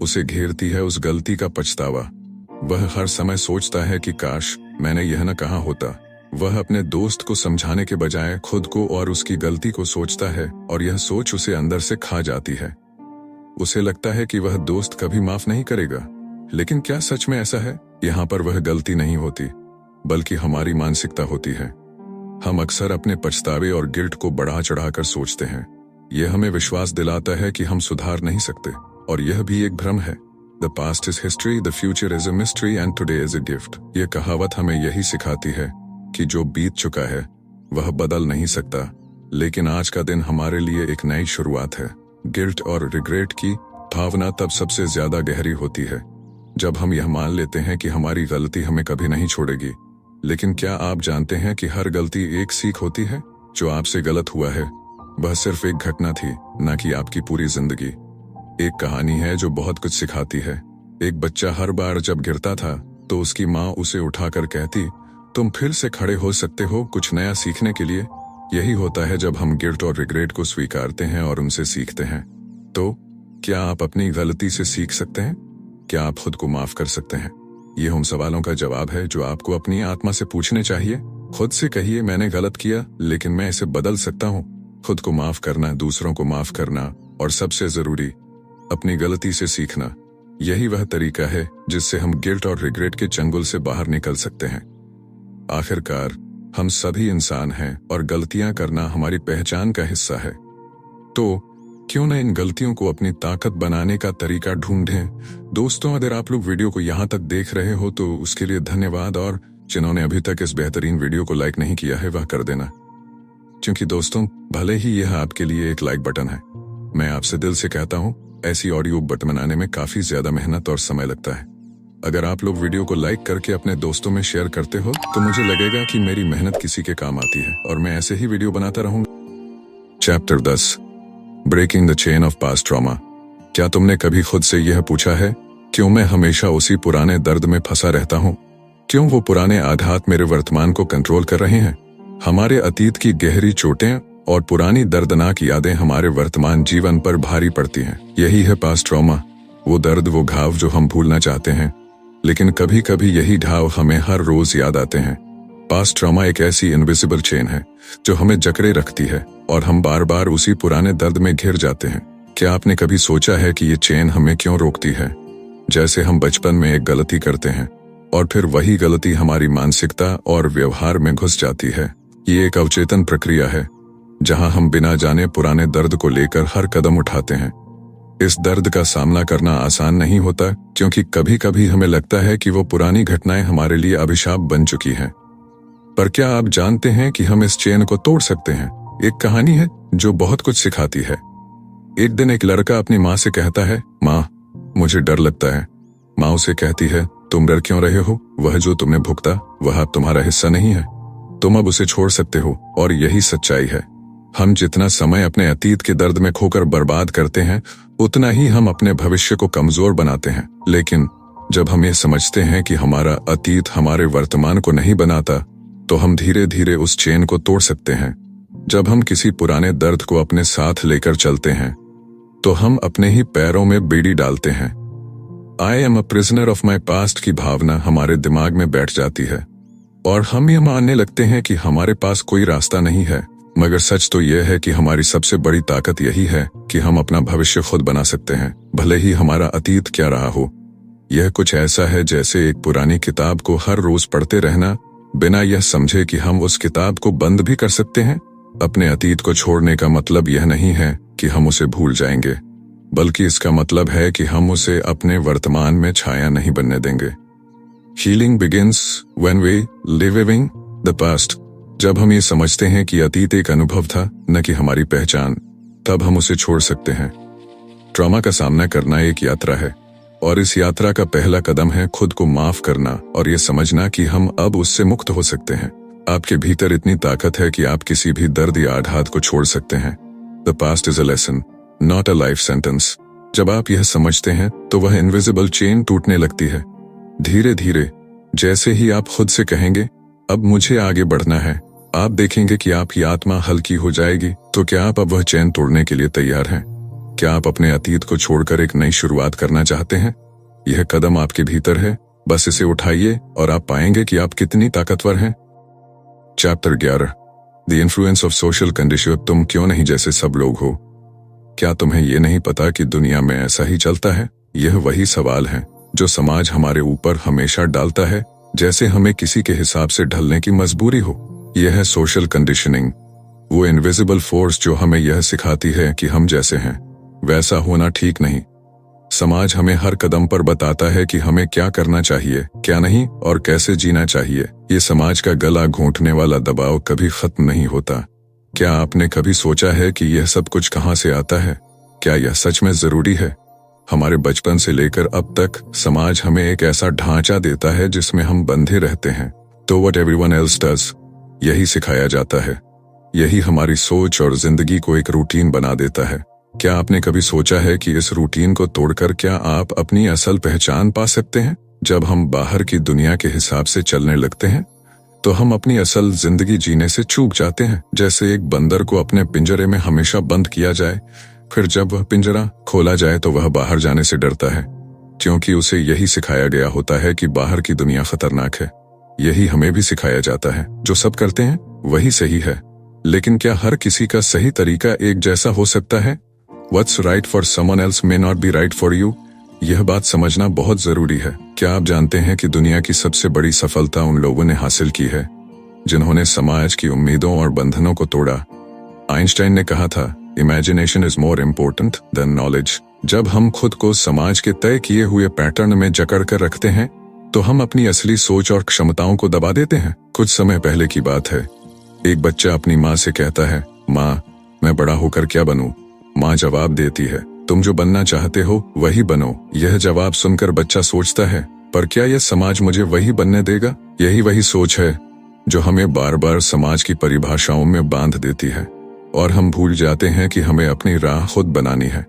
उसे घेरती है उस गलती का पछतावा। वह हर समय सोचता है कि काश मैंने यह न कहा होता। वह अपने दोस्त को समझाने के बजाय खुद को और उसकी गलती को सोचता है, और यह सोच उसे अंदर से खा जाती है। उसे लगता है कि वह दोस्त कभी माफ नहीं करेगा। लेकिन क्या सच में ऐसा है? यहाँ पर वह गलती नहीं होती, बल्कि हमारी मानसिकता होती है। हम अक्सर अपने पछतावे और गिल्ट को बढ़ा चढ़ाकर सोचते हैं। यह हमें विश्वास दिलाता है कि हम सुधार नहीं सकते, और यह भी एक भ्रम है। The past is history, the future is a mystery and today is a gift. यह कहावत हमें यही सिखाती है कि जो बीत चुका है वह बदल नहीं सकता, लेकिन आज का दिन हमारे लिए एक नई शुरुआत है। गिल्ट और रिग्रेट की भावना तब सबसे ज्यादा गहरी होती है जब हम यह मान लेते हैं कि हमारी गलती हमें कभी नहीं छोड़ेगी। लेकिन क्या आप जानते हैं कि हर गलती एक सीख होती है? जो आपसे गलत हुआ है वह सिर्फ एक घटना थी, न कि आपकी पूरी जिंदगी। एक कहानी है जो बहुत कुछ सिखाती है। एक बच्चा हर बार जब गिरता था तो उसकी माँ उसे उठाकर कहती, तुम फिर से खड़े हो सकते हो कुछ नया सीखने के लिए। यही होता है जब हम गिल्ट और रिग्रेट को स्वीकारते हैं और उनसे सीखते हैं। तो क्या आप अपनी गलती से सीख सकते हैं? क्या आप खुद को माफ कर सकते हैं? ये उन सवालों का जवाब है जो आपको अपनी आत्मा से पूछने चाहिए। खुद से कहिए, मैंने गलत किया लेकिन मैं इसे बदल सकता हूँ। खुद को माफ करना, दूसरों को माफ करना और सबसे जरूरी, अपनी गलती से सीखना, यही वह तरीका है जिससे हम गिल्ट और रिग्रेट के चंगुल से बाहर निकल सकते हैं। आखिरकार हम सभी इंसान हैं और गलतियां करना हमारी पहचान का हिस्सा है। तो क्यों न इन गलतियों को अपनी ताकत बनाने का तरीका ढूंढें। दोस्तों, अगर आप लोग वीडियो को यहाँ तक देख रहे हो तो उसके लिए धन्यवाद, और जिन्होंने अभी तक इस बेहतरीन वीडियो को लाइक नहीं किया है वह कर देना, क्योंकि दोस्तों भले ही यह आपके लिए एक लाइक बटन है, मैं आपसे दिल से कहता हूँ ऐसी ऑडियो बटन बनाने में काफी ज्यादा मेहनत और समय लगता है। अगर आप लोग वीडियो को लाइक करके अपने दोस्तों में शेयर करते हो तो मुझे लगेगा कि मेरी मेहनत किसी के काम आती है और मैं ऐसे ही वीडियो बनाता रहूंगा। Chapter 10, breaking the chain of past trauma. क्या तुमने कभी खुद से यह पूछा है, क्यों मैं हमेशा उसी पुराने दर्द में फंसा रहता हूँ? क्यों वो पुराने आघात मेरे वर्तमान को कंट्रोल कर रहे हैं? हमारे अतीत की गहरी चोटें और पुरानी दर्दनाक यादें हमारे वर्तमान जीवन पर भारी पड़ती हैं। यही है पास्ट ट्रॉमा, वो दर्द, वो घाव जो हम भूलना चाहते हैं, लेकिन कभी कभी यही घाव हमें हर रोज याद आते हैं। पास्ट ट्रॉमा एक ऐसी इनविजिबल चेन है जो हमें जकड़े रखती है और हम बार बार उसी पुराने दर्द में घिर जाते हैं। क्या आपने कभी सोचा है कि ये चेन हमें क्यों रोकती है? जैसे हम बचपन में एक गलती करते हैं और फिर वही गलती हमारी मानसिकता और व्यवहार में घुस जाती है। ये एक अवचेतन प्रक्रिया है जहां हम बिना जाने पुराने दर्द को लेकर हर कदम उठाते हैं। इस दर्द का सामना करना आसान नहीं होता, क्योंकि कभी कभी हमें लगता है कि वो पुरानी घटनाएं हमारे लिए अभिशाप बन चुकी हैं। पर क्या आप जानते हैं कि हम इस चेन को तोड़ सकते हैं? एक कहानी है जो बहुत कुछ सिखाती है। एक दिन एक लड़का अपनी माँ से कहता है, माँ मुझे डर लगता है। माँ उसे कहती है, तुम डर क्यों रहे हो? वह जो तुमने भुगता वह अब तुम्हारा हिस्सा नहीं है, तुम अब उसे छोड़ सकते हो। और यही सच्चाई है। हम जितना समय अपने अतीत के दर्द में खोकर बर्बाद करते हैं उतना ही हम अपने भविष्य को कमजोर बनाते हैं। लेकिन जब हम ये समझते हैं कि हमारा अतीत हमारे वर्तमान को नहीं बनाता, तो हम धीरे धीरे उस चेन को तोड़ सकते हैं। जब हम किसी पुराने दर्द को अपने साथ लेकर चलते हैं तो हम अपने ही पैरों में बेड़ी डालते हैं। I am a prisoner of my past की भावना हमारे दिमाग में बैठ जाती है और हम ये मानने लगते हैं कि हमारे पास कोई रास्ता नहीं है। मगर सच तो यह है कि हमारी सबसे बड़ी ताकत यही है कि हम अपना भविष्य खुद बना सकते हैं, भले ही हमारा अतीत क्या रहा हो। यह कुछ ऐसा है जैसे एक पुरानी किताब को हर रोज पढ़ते रहना, बिना यह समझे कि हम उस किताब को बंद भी कर सकते हैं। अपने अतीत को छोड़ने का मतलब यह नहीं है कि हम उसे भूल जाएंगे, बल्कि इसका मतलब है कि हम उसे अपने वर्तमान में छाया नहीं बनने देंगे। Healing begins when we leaving the past. जब हम ये समझते हैं कि अतीत एक अनुभव था, न कि हमारी पहचान, तब हम उसे छोड़ सकते हैं। ट्रॉमा का सामना करना एक यात्रा है और इस यात्रा का पहला कदम है खुद को माफ करना और ये समझना कि हम अब उससे मुक्त हो सकते हैं। आपके भीतर इतनी ताकत है कि आप किसी भी दर्द या आघात को छोड़ सकते हैं। The past is a lesson, not a life sentence. जब आप यह समझते हैं तो वह इनविजिबल चेन टूटने लगती है। धीरे धीरे जैसे ही आप खुद से कहेंगे, अब मुझे आगे बढ़ना है, आप देखेंगे कि आपकी आत्मा हल्की हो जाएगी। तो क्या आप अब वह चैन तोड़ने के लिए तैयार हैं? क्या आप अपने अतीत को छोड़कर एक नई शुरुआत करना चाहते हैं? यह कदम आपके भीतर है, बस इसे उठाइए और आप पाएंगे कि आप कितनी ताकतवर हैं। Chapter 11, the influence of social condition. तुम क्यों नहीं जैसे सब लोग हो? क्या तुम्हें यह नहीं पता कि दुनिया में ऐसा ही चलता है? यह वही सवाल है जो समाज हमारे ऊपर हमेशा डालता है, जैसे हमें किसी के हिसाब से ढलने की मजबूरी हो। यह है सोशल कंडीशनिंग, वो इनविजिबल फोर्स जो हमें यह सिखाती है कि हम जैसे हैं वैसा होना ठीक नहीं। समाज हमें हर कदम पर बताता है कि हमें क्या करना चाहिए, क्या नहीं, और कैसे जीना चाहिए। ये समाज का गला घोंटने वाला दबाव कभी खत्म नहीं होता। क्या आपने कभी सोचा है कि यह सब कुछ कहां से आता है? क्या यह सच में जरूरी है? हमारे बचपन से लेकर अब तक समाज हमें एक ऐसा ढांचा देता है जिसमें हम बंधे रहते हैं। तो व्हाट एवरीवन एल्स डज, यही सिखाया जाता है। यही हमारी सोच और जिंदगी को एक रूटीन बना देता है। क्या आपने कभी सोचा है कि इस रूटीन को तोड़कर क्या आप अपनी असल पहचान पा सकते हैं? जब हम बाहर की दुनिया के हिसाब से चलने लगते हैं तो हम अपनी असल जिंदगी जीने से चूक जाते हैं। जैसे एक बंदर को अपने पिंजरे में हमेशा बंद किया जाए, फिर जब वह पिंजरा खोला जाए तो वह बाहर जाने से डरता है, क्योंकि उसे यही सिखाया गया होता है कि बाहर की दुनिया खतरनाक है। यही हमें भी सिखाया जाता है। जो सब करते हैं वही सही है, लेकिन क्या हर किसी का सही तरीका एक जैसा हो सकता है? What's right for someone else may not be right for you। यह बात समझना बहुत जरूरी है। क्या आप जानते हैं कि दुनिया की सबसे बड़ी सफलता उन लोगों ने हासिल की है जिन्होंने समाज की उम्मीदों और बंधनों को तोड़ा? आइंस्टाइन ने कहा था, imagination is more important then knowledge. जब हम खुद को समाज के तय किए हुए पैटर्न में जकड़ कर रखते हैं तो हम अपनी असली सोच और क्षमताओं को दबा देते हैं। कुछ समय पहले की बात है। एक बच्चा अपनी माँ से कहता है, माँ, मैं बड़ा होकर क्या बनूं? माँ जवाब देती है, तुम जो बनना चाहते हो वही बनो। यह जवाब सुनकर बच्चा सोचता है, पर क्या यह समाज मुझे वही बनने देगा? यही वही सोच है जो हमें बार बार समाज की परिभाषाओं में बांध देती है और हम भूल जाते हैं कि हमें अपनी राह खुद बनानी है।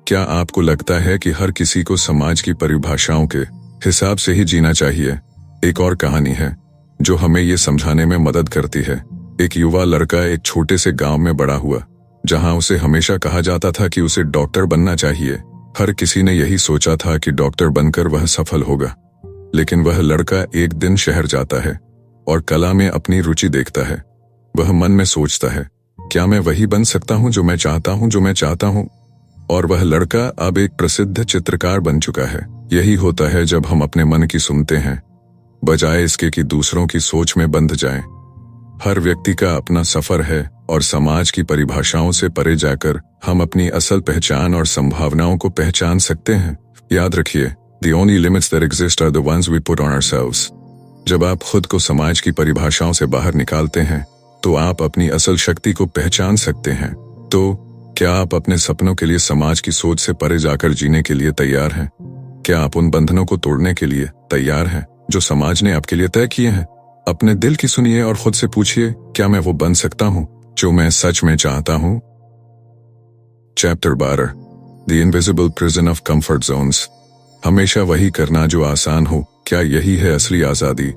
क्या आपको लगता है कि हर किसी को समाज की परिभाषाओं के हिसाब से ही जीना चाहिए? एक और कहानी है जो हमें ये समझाने में मदद करती है। एक युवा लड़का एक छोटे से गांव में बड़ा हुआ, जहां उसे हमेशा कहा जाता था कि उसे डॉक्टर बनना चाहिए। हर किसी ने यही सोचा था कि डॉक्टर बनकर वह सफल होगा। लेकिन वह लड़का एक दिन शहर जाता है और कला में अपनी रुचि देखता है। वह मन में सोचता है, क्या मैं वही बन सकता हूं जो मैं चाहता हूं? और वह लड़का अब एक प्रसिद्ध चित्रकार बन चुका है। यही होता है जब हम अपने मन की सुनते हैं, बजाय इसके कि दूसरों की सोच में बंध जाएं। हर व्यक्ति का अपना सफर है और समाज की परिभाषाओं से परे जाकर हम अपनी असल पहचान और संभावनाओं को पहचान सकते हैं। याद रखिए, the only limits that exist are the ones we put on ourselves। जब आप खुद को समाज की परिभाषाओं से बाहर निकालते हैं तो आप अपनी असल शक्ति को पहचान सकते हैं। तो क्या आप अपने सपनों के लिए समाज की सोच से परे जाकर जीने के लिए तैयार हैं? क्या आप उन बंधनों को तोड़ने के लिए तैयार हैं जो समाज ने आपके लिए तय किए हैं? अपने दिल की सुनिए और खुद से पूछिए, क्या मैं वो बन सकता हूं जो मैं सच में चाहता हूं? Chapter 12, the invisible prison of comfort Jones. हमेशा वही करना जो आसान हो, क्या यही है असली आजादी?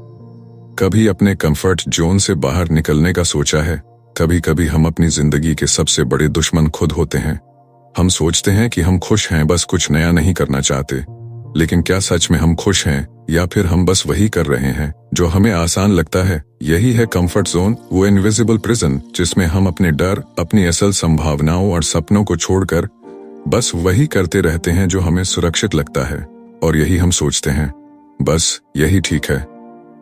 कभी अपने कंफर्ट जोन से बाहर निकलने का सोचा है? कभी कभी हम अपनी जिंदगी के सबसे बड़े दुश्मन खुद होते हैं। हम सोचते हैं कि हम खुश हैं, बस कुछ नया नहीं करना चाहते। लेकिन क्या सच में हम खुश हैं, या फिर हम बस वही कर रहे हैं जो हमें आसान लगता है? यही है कंफर्ट जोन, वो इनविजिबल प्रिजन जिसमें हम अपने डर, अपनी असल संभावनाओं और सपनों को छोड़कर बस वही करते रहते हैं जो हमें सुरक्षित लगता है। और यही हम सोचते हैं, बस यही ठीक है।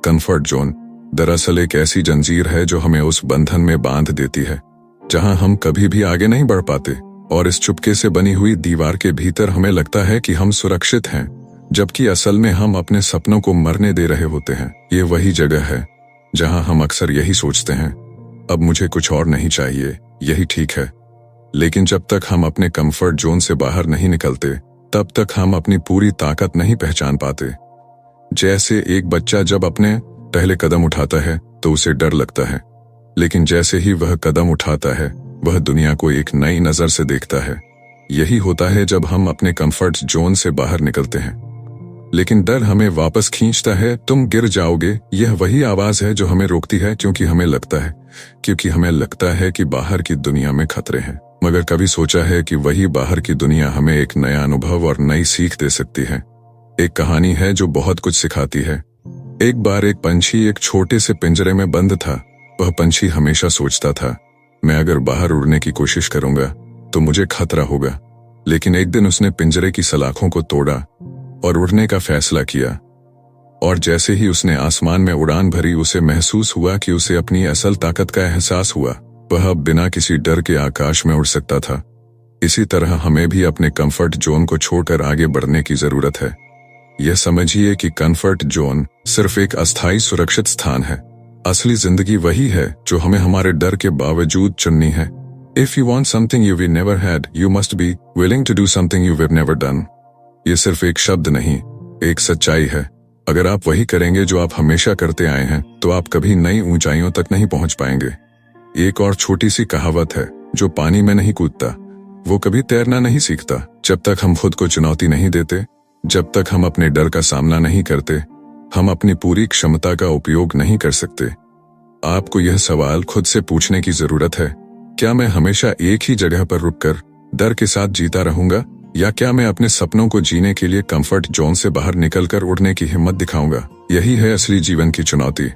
कंफर्ट जोन दरअसल एक ऐसी जंजीर है जो हमें उस बंधन में बांध देती है जहां हम कभी भी आगे नहीं बढ़ पाते। और इस चुपके से बनी हुई दीवार के भीतर हमें लगता है कि हम सुरक्षित हैं, जबकि असल में हम अपने सपनों को मरने दे रहे होते हैं। ये वही जगह है जहां हम अक्सर यही सोचते हैं, अब मुझे कुछ और नहीं चाहिए, यही ठीक है। लेकिन जब तक हम अपने कंफर्ट जोन से बाहर नहीं निकलते, तब तक हम अपनी पूरी ताकत नहीं पहचान पाते। जैसे एक बच्चा जब अपने पहले कदम उठाता है तो उसे डर लगता है, लेकिन जैसे ही वह कदम उठाता है वह दुनिया को एक नई नजर से देखता है। यही होता है जब हम अपने कंफर्ट जोन से बाहर निकलते हैं। लेकिन डर हमें वापस खींचता है, तुम गिर जाओगे। यह वही आवाज है जो हमें रोकती है, क्योंकि हमें लगता है कि बाहर की दुनिया में खतरे हैं। मगर कभी सोचा है कि वही बाहर की दुनिया हमें एक नया अनुभव और नई सीख दे सकती है? एक कहानी है जो बहुत कुछ सिखाती है। एक बार एक पंछी एक छोटे से पिंजरे में बंद था। वह पंछी हमेशा सोचता था, मैं अगर बाहर उड़ने की कोशिश करूंगा तो मुझे खतरा होगा। लेकिन एक दिन उसने पिंजरे की सलाखों को तोड़ा और उड़ने का फैसला किया। और जैसे ही उसने आसमान में उड़ान भरी, उसे महसूस हुआ कि उसे अपनी असल ताकत का एहसास हुआ। वह अब बिना किसी डर के आकाश में उड़ सकता था। इसी तरह हमें भी अपने कंफर्ट जोन को छोड़कर आगे बढ़ने की जरूरत है। यह समझिए कि कंफर्ट जोन सिर्फ एक अस्थायी सुरक्षित स्थान है। असली जिंदगी वही है जो हमें हमारे डर के बावजूद चुननी है। If you want something you've never had, you must be willing to do something you've never done। ये सिर्फ एक शब्द नहीं, एक सच्चाई है। अगर आप वही करेंगे जो आप हमेशा करते आए हैं, तो आप कभी नई ऊंचाइयों तक नहीं पहुंच पाएंगे। एक और छोटी सी कहावत है, जो पानी में नहीं कूदता वो कभी तैरना नहीं सीखता। जब तक हम खुद को चुनौती नहीं देते, जब तक हम अपने डर का सामना नहीं करते, हम अपनी पूरी क्षमता का उपयोग नहीं कर सकते। आपको यह सवाल खुद से पूछने की जरूरत है, क्या मैं हमेशा एक ही जगह पर रुककर डर के साथ जीता रहूंगा, या क्या मैं अपने सपनों को जीने के लिए कंफर्ट जोन से बाहर निकलकर उड़ने की हिम्मत दिखाऊंगा। यही है असली जीवन की चुनौती।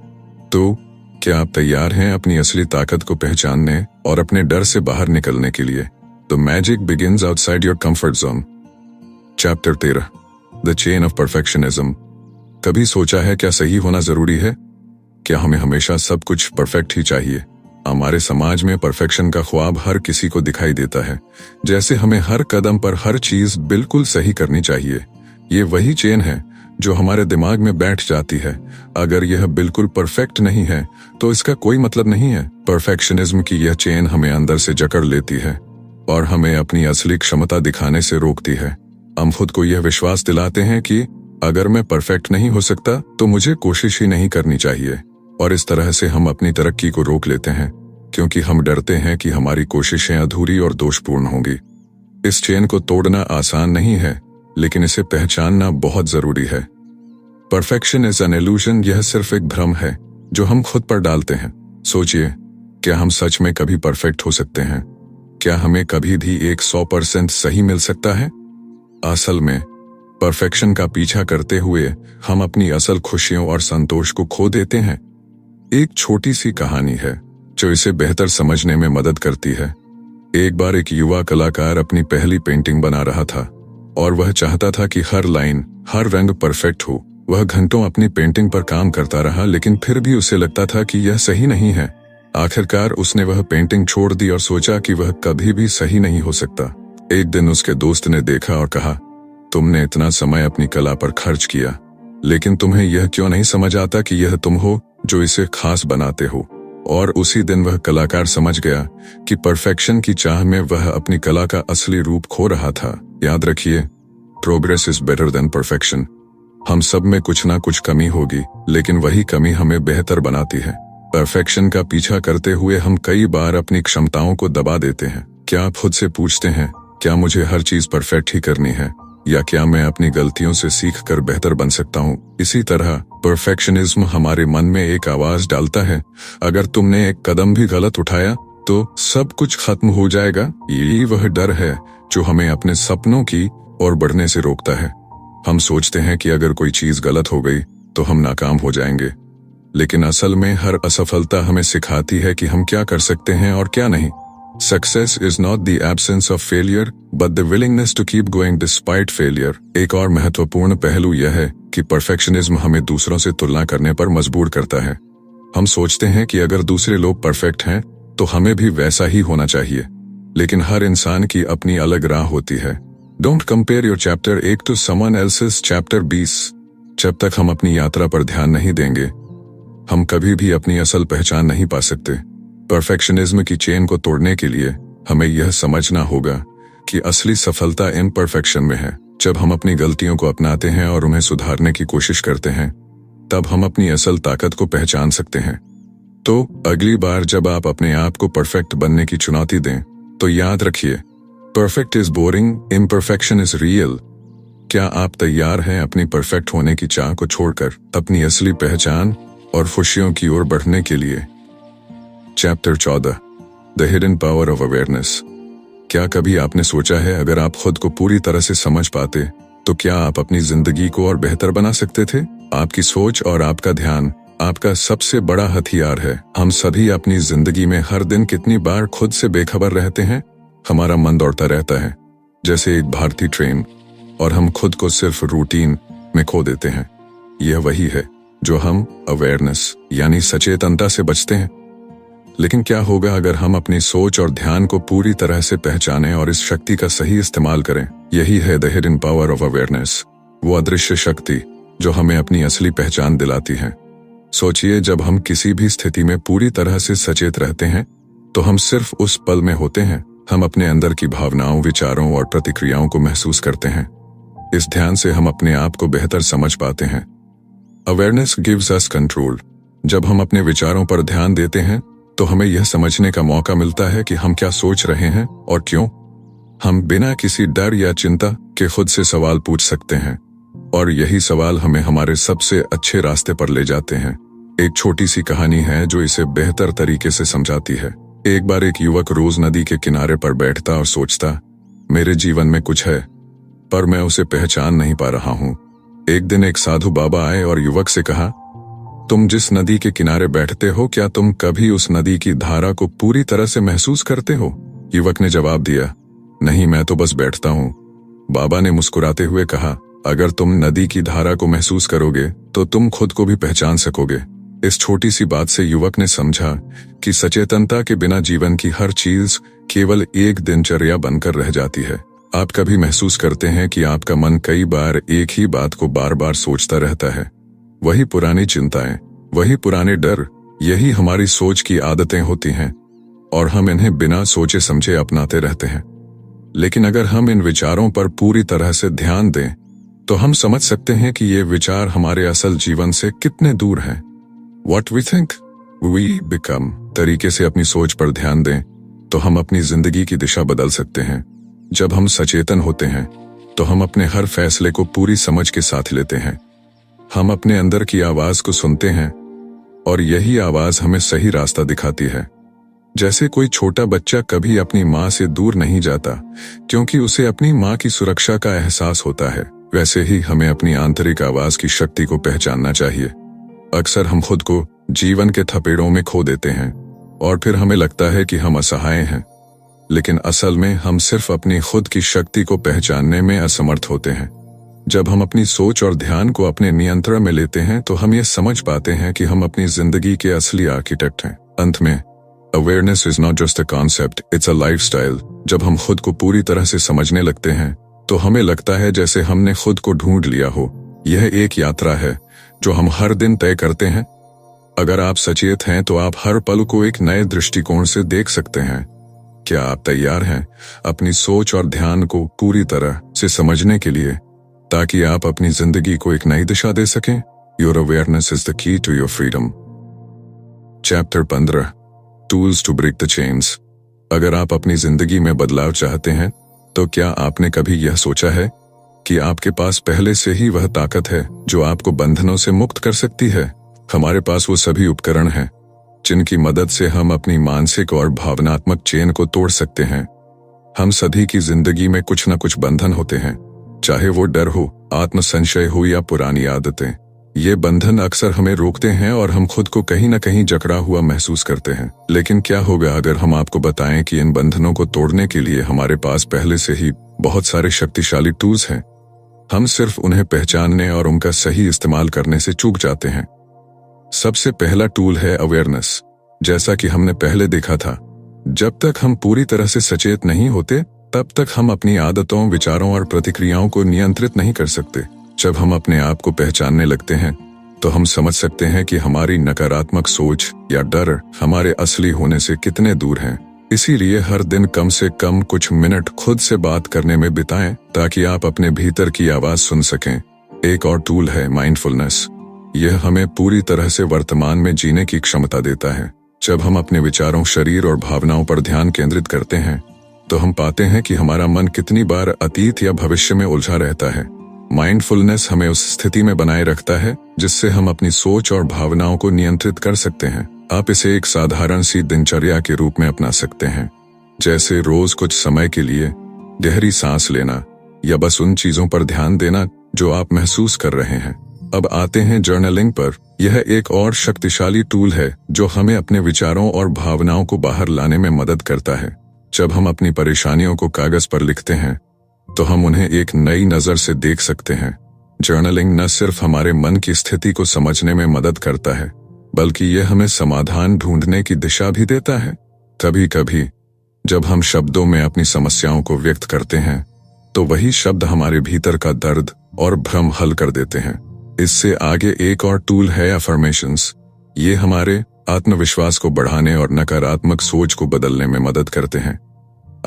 तो क्या आप तैयार हैं अपनी असली ताकत को पहचानने और अपने डर से बाहर निकलने के लिए? The magic begins outside your comfort zone. Chapter 13, the chain of perfectionism. कभी सोचा है क्या सही होना जरूरी है? क्या हमें हमेशा सब कुछ परफेक्ट ही चाहिए? हमारे समाज में परफेक्शन का ख्वाब हर किसी को दिखाई देता है, जैसे हमें हर कदम पर हर चीज बिल्कुल सही करनी चाहिए। ये वही चेन है जो हमारे दिमाग में बैठ जाती है। अगर यह बिल्कुल परफेक्ट नहीं है तो इसका कोई मतलब नहीं है। परफेक्शनिज्म की यह चेन हमें अंदर से जकड़ लेती है और हमें अपनी असली क्षमता दिखाने से रोकती है। हम खुद को यह विश्वास दिलाते हैं कि अगर मैं परफेक्ट नहीं हो सकता तो मुझे कोशिश ही नहीं करनी चाहिए, और इस तरह से हम अपनी तरक्की को रोक लेते हैं, क्योंकि हम डरते हैं कि हमारी कोशिशें अधूरी और दोषपूर्ण होंगी। इस चेन को तोड़ना आसान नहीं है, लेकिन इसे पहचानना बहुत जरूरी है। Perfection is an illusion. यह सिर्फ एक भ्रम है जो हम खुद पर डालते हैं। सोचिए, क्या हम सच में कभी परफेक्ट हो सकते हैं? क्या हमें कभी भी 100% सही मिल सकता है? असल में परफेक्शन का पीछा करते हुए हम अपनी असल खुशियों और संतोष को खो देते हैं। एक छोटी सी कहानी है जो इसे बेहतर समझने में मदद करती है। एक बार एक युवा कलाकार अपनी पहली पेंटिंग बना रहा था और वह चाहता था कि हर लाइन, हर रंग परफेक्ट हो। वह घंटों अपनी पेंटिंग पर काम करता रहा, लेकिन फिर भी उसे लगता था कि यह सही नहीं है। आखिरकार उसने वह पेंटिंग छोड़ दी और सोचा कि वह कभी भी सही नहीं हो सकता। एक दिन उसके दोस्त ने देखा और कहा, तुमने इतना समय अपनी कला पर खर्च किया, लेकिन तुम्हें यह क्यों नहीं समझ आता कि यह तुम हो जो इसे खास बनाते हो। और उसी दिन वह कलाकार समझ गया कि परफेक्शन की चाह में वह अपनी कला का असली रूप खो रहा था। याद रखिए, progress is better than perfection. हम सब में कुछ ना कुछ कमी होगी, लेकिन वही कमी हमें बेहतर बनाती है। परफेक्शन का पीछा करते हुए हम कई बार अपनी क्षमताओं को दबा देते हैं। क्या आप खुद से पूछते हैं, क्या मुझे हर चीज परफेक्ट ही करनी है, या क्या मैं अपनी गलतियों से सीखकर बेहतर बन सकता हूँ? इसी तरह परफेक्शनिज्म हमारे मन में एक आवाज डालता है, अगर तुमने एक कदम भी गलत उठाया तो सब कुछ खत्म हो जाएगा। यही वह डर है जो हमें अपने सपनों की ओर बढ़ने से रोकता है। हम सोचते हैं कि अगर कोई चीज गलत हो गई तो हम नाकाम हो जाएंगे, लेकिन असल में हर असफलता हमें सिखाती है कि हम क्या कर सकते हैं और क्या नहीं। Success is not the absence of failure, but the willingness to keep going despite failure। एक और महत्वपूर्ण पहलू यह है कि परफेक्शनिज्म हमें दूसरों से तुलना करने पर मजबूर करता है। हम सोचते हैं कि अगर दूसरे लोग परफेक्ट हैं तो हमें भी वैसा ही होना चाहिए, लेकिन हर इंसान की अपनी अलग राह होती है। Don't compare your chapter 8 to someone else's chapter 20। जब तक हम अपनी यात्रा पर ध्यान नहीं देंगे, हम कभी भी अपनी असल पहचान नहीं पा सकते। परफेक्शनिज्म की चेन को तोड़ने के लिए हमें यह समझना होगा कि असली सफलता इम्परफेक्शन में है। जब हम अपनी गलतियों को अपनाते हैं और उन्हें सुधारने की कोशिश करते हैं, तब हम अपनी असल ताकत को पहचान सकते हैं। तो अगली बार जब आप अपने आप को परफेक्ट बनने की चुनौती दें, तो याद रखिए, perfect is boring, imperfection is real. क्या आप तैयार हैं अपनी परफेक्ट होने की चाह को छोड़कर अपनी असली पहचान और खुशियों की ओर बढ़ने के लिए? Chapter 14, the hidden power of awareness. क्या कभी आपने सोचा है, अगर आप खुद को पूरी तरह से समझ पाते तो क्या आप अपनी जिंदगी को और बेहतर बना सकते थे? आपकी सोच और आपका ध्यान आपका सबसे बड़ा हथियार है। हम सभी अपनी जिंदगी में हर दिन कितनी बार खुद से बेखबर रहते हैं। हमारा मन दौड़ता रहता है जैसे एक भारतीय ट्रेन, और हम खुद को सिर्फ रूटीन में खो देते हैं। यह वही है जो हम अवेयरनेस यानी सचेतनता से बचते हैं। लेकिन क्या होगा अगर हम अपनी सोच और ध्यान को पूरी तरह से पहचानें और इस शक्ति का सही इस्तेमाल करें? यही है the hidden power of awareness, वो अदृश्य शक्ति जो हमें अपनी असली पहचान दिलाती है। सोचिए, जब हम किसी भी स्थिति में पूरी तरह से सचेत रहते हैं तो हम सिर्फ उस पल में होते हैं। हम अपने अंदर की भावनाओं, विचारों और प्रतिक्रियाओं को महसूस करते हैं। इस ध्यान से हम अपने आप को बेहतर समझ पाते हैं। Awareness gives us control. जब हम अपने विचारों पर ध्यान देते हैं तो हमें यह समझने का मौका मिलता है कि हम क्या सोच रहे हैं और क्यों। हम बिना किसी डर या चिंता के खुद से सवाल पूछ सकते हैं, और यही सवाल हमें हमारे सबसे अच्छे रास्ते पर ले जाते हैं। एक छोटी सी कहानी है जो इसे बेहतर तरीके से समझाती है। एक बार एक युवक रोज नदी के किनारे पर बैठता और सोचता, मेरे जीवन में कुछ है, पर मैं उसे पहचान नहीं पा रहा हूं। एक दिन एक साधु बाबा आए और युवक से कहा, तुम जिस नदी के किनारे बैठते हो, क्या तुम कभी उस नदी की धारा को पूरी तरह से महसूस करते हो? युवक ने जवाब दिया, नहीं, मैं तो बस बैठता हूं। बाबा ने मुस्कुराते हुए कहा, अगर तुम नदी की धारा को महसूस करोगे तो तुम खुद को भी पहचान सकोगे। इस छोटी सी बात से युवक ने समझा कि सचेतनता के बिना जीवन की हर चीज केवल एक दिनचर्या बनकर रह जाती है। आप कभी महसूस करते हैं कि आपका मन कई बार एक ही बात को बार बार सोचता रहता है? वही पुरानी चिंताएं, वही पुराने डर, यही हमारी सोच की आदतें होती हैं, और हम इन्हें बिना सोचे समझे अपनाते रहते हैं। लेकिन अगर हम इन विचारों पर पूरी तरह से ध्यान दें तो हम समझ सकते हैं कि ये विचार हमारे असल जीवन से कितने दूर हैं। What we think, we become तरीके से अपनी सोच पर ध्यान दें तो हम अपनी जिंदगी की दिशा बदल सकते हैं। जब हम सचेतन होते हैं तो हम अपने हर फैसले को पूरी समझ के साथ लेते हैं। हम अपने अंदर की आवाज को सुनते हैं, और यही आवाज हमें सही रास्ता दिखाती है। जैसे कोई छोटा बच्चा कभी अपनी माँ से दूर नहीं जाता क्योंकि उसे अपनी माँ की सुरक्षा का एहसास होता है, वैसे ही हमें अपनी आंतरिक आवाज की शक्ति को पहचानना चाहिए। अक्सर हम खुद को जीवन के थपेड़ों में खो देते हैं और फिर हमें लगता है कि हम असहाय हैं, लेकिन असल में हम सिर्फ अपनी खुद की शक्ति को पहचानने में असमर्थ होते हैं। जब हम अपनी सोच और ध्यान को अपने नियंत्रण में लेते हैं तो हम ये समझ पाते हैं कि हम अपनी जिंदगी के असली आर्किटेक्ट हैं। अंत में, awareness is not just a concept, it's a lifestyle. जब हम खुद को पूरी तरह से समझने लगते हैं तो हमें लगता है जैसे हमने खुद को ढूंढ लिया हो। यह एक यात्रा है जो हम हर दिन तय करते हैं। अगर आप सचेत हैं तो आप हर पल को एक नए दृष्टिकोण से देख सकते हैं। क्या आप तैयार हैं अपनी सोच और ध्यान को पूरी तरह से समझने के लिए, ताकि आप अपनी जिंदगी को एक नई दिशा दे सकें? Your awareness is the key to your freedom. Chapter 15, tools to break the chains. अगर आप अपनी जिंदगी में बदलाव चाहते हैं तो क्या आपने कभी यह सोचा है कि आपके पास पहले से ही वह ताकत है जो आपको बंधनों से मुक्त कर सकती है? हमारे पास वो सभी उपकरण हैं जिनकी मदद से हम अपनी मानसिक और भावनात्मक चेन को तोड़ सकते हैं। हम सभी की जिंदगी में कुछ न कुछ बंधन होते हैं, चाहे वो डर हो, आत्मसंशय हो या पुरानी आदतें। ये बंधन अक्सर हमें रोकते हैं और हम खुद को कहीं न कहीं जकड़ा हुआ महसूस करते हैं। लेकिन क्या होगा अगर हम आपको बताएं कि इन बंधनों को तोड़ने के लिए हमारे पास पहले से ही बहुत सारे शक्तिशाली टूल्स हैं? हम सिर्फ उन्हें पहचानने और उनका सही इस्तेमाल करने से चूक जाते हैं। सबसे पहला टूल है अवेयरनेस। जैसा कि हमने पहले देखा था, जब तक हम पूरी तरह से सचेत नहीं होते तब तक हम अपनी आदतों, विचारों और प्रतिक्रियाओं को नियंत्रित नहीं कर सकते। जब हम अपने आप को पहचानने लगते हैं तो हम समझ सकते हैं कि हमारी नकारात्मक सोच या डर हमारे असली होने से कितने दूर हैं। इसीलिए हर दिन कम से कम कुछ मिनट खुद से बात करने में बिताएं ताकि आप अपने भीतर की आवाज सुन सकें। एक और टूल है माइंडफुलनेस। यह हमें पूरी तरह से वर्तमान में जीने की क्षमता देता है। जब हम अपने विचारों, शरीर और भावनाओं पर ध्यान केंद्रित करते हैं तो हम पाते हैं कि हमारा मन कितनी बार अतीत या भविष्य में उलझा रहता है। माइंडफुलनेस हमें उस स्थिति में बनाए रखता है जिससे हम अपनी सोच और भावनाओं को नियंत्रित कर सकते हैं। आप इसे एक साधारण सी दिनचर्या के रूप में अपना सकते हैं, जैसे रोज कुछ समय के लिए गहरी सांस लेना या बस उन चीजों पर ध्यान देना जो आप महसूस कर रहे हैं। अब आते हैं जर्नलिंग पर। यह एक और शक्तिशाली टूल है जो हमें अपने विचारों और भावनाओं को बाहर लाने में मदद करता है। जब हम अपनी परेशानियों को कागज पर लिखते हैं तो हम उन्हें एक नई नजर से देख सकते हैं। जर्नलिंग न सिर्फ हमारे मन की स्थिति को समझने में मदद करता है, बल्कि यह हमें समाधान ढूंढने की दिशा भी देता है। कभी कभी जब हम शब्दों में अपनी समस्याओं को व्यक्त करते हैं तो वही शब्द हमारे भीतर का दर्द और भ्रम हल कर देते हैं। इससे आगे एक और टूल है अफर्मेशंस। ये हमारे आत्मविश्वास को बढ़ाने और नकारात्मक सोच को बदलने में मदद करते हैं।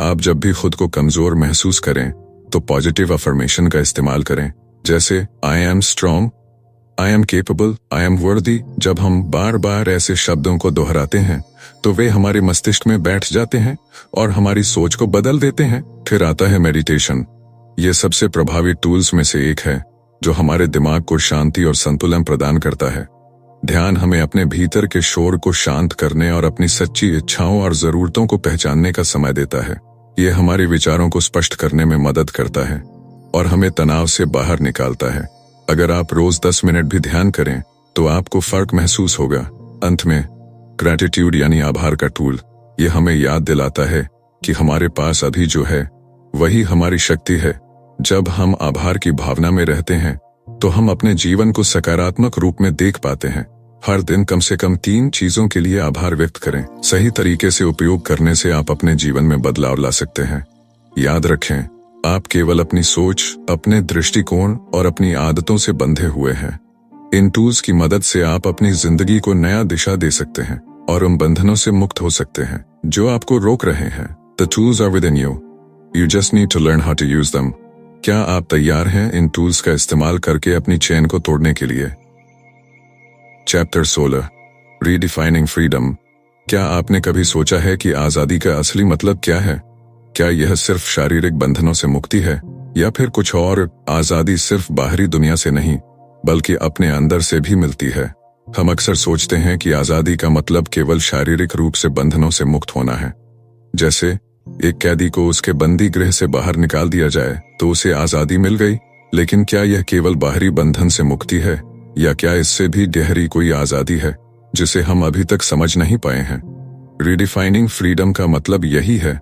आप जब भी खुद को कमजोर महसूस करें तो पॉजिटिव अफर्मेशन का इस्तेमाल करें, जैसे I am strong, I am capable, I am वर्दी। जब हम बार बार ऐसे शब्दों को दोहराते हैं तो वे हमारे मस्तिष्क में बैठ जाते हैं और हमारी सोच को बदल देते हैं। फिर आता है मेडिटेशन। ये सबसे प्रभावी टूल्स में से एक है जो हमारे दिमाग को शांति और संतुलन प्रदान करता है। ध्यान हमें अपने भीतर के शोर को शांत करने और अपनी सच्ची इच्छाओं और जरूरतों को पहचानने का समय देता है। ये हमारे विचारों को स्पष्ट करने में मदद करता है और हमें तनाव से बाहर निकालता है। अगर आप रोज 10 मिनट भी ध्यान करें तो आपको फर्क महसूस होगा। अंत में ग्रैटिट्यूड यानी आभार का टूल, ये हमें याद दिलाता है कि हमारे पास अभी जो है वही हमारी शक्ति है। जब हम आभार की भावना में रहते हैं तो हम अपने जीवन को सकारात्मक रूप में देख पाते हैं। हर दिन कम से कम 3 चीजों के लिए आभार व्यक्त करें। सही तरीके से उपयोग करने से आप अपने जीवन में बदलाव ला सकते हैं। याद रखें, आप केवल अपनी सोच, अपने दृष्टिकोण और अपनी आदतों से बंधे हुए हैं। इन टूल्स की मदद से आप अपनी जिंदगी को नया दिशा दे सकते हैं और उन बंधनों से मुक्त हो सकते हैं जो आपको रोक रहे हैं। The tools are within you. You just need to learn how to use them. क्या आप तैयार हैं इन टूल्स का इस्तेमाल करके अपनी चेन को तोड़ने के लिए? Chapter 16 redefining freedom. क्या आपने कभी सोचा है कि आजादी का असली मतलब क्या है? क्या यह सिर्फ शारीरिक बंधनों से मुक्ति है या फिर कुछ और? आजादी सिर्फ बाहरी दुनिया से नहीं बल्कि अपने अंदर से भी मिलती है। हम अक्सर सोचते हैं कि आजादी का मतलब केवल शारीरिक रूप से बंधनों से मुक्त होना है। जैसे एक कैदी को उसके बंदी गृह से बाहर निकाल दिया जाए तो उसे आजादी मिल गई। लेकिन क्या यह केवल बाहरी बंधन से मुक्ति है या क्या इससे भी गहरी कोई आजादी है जिसे हम अभी तक समझ नहीं पाए हैं? रीडिफाइनिंग फ्रीडम का मतलब यही है।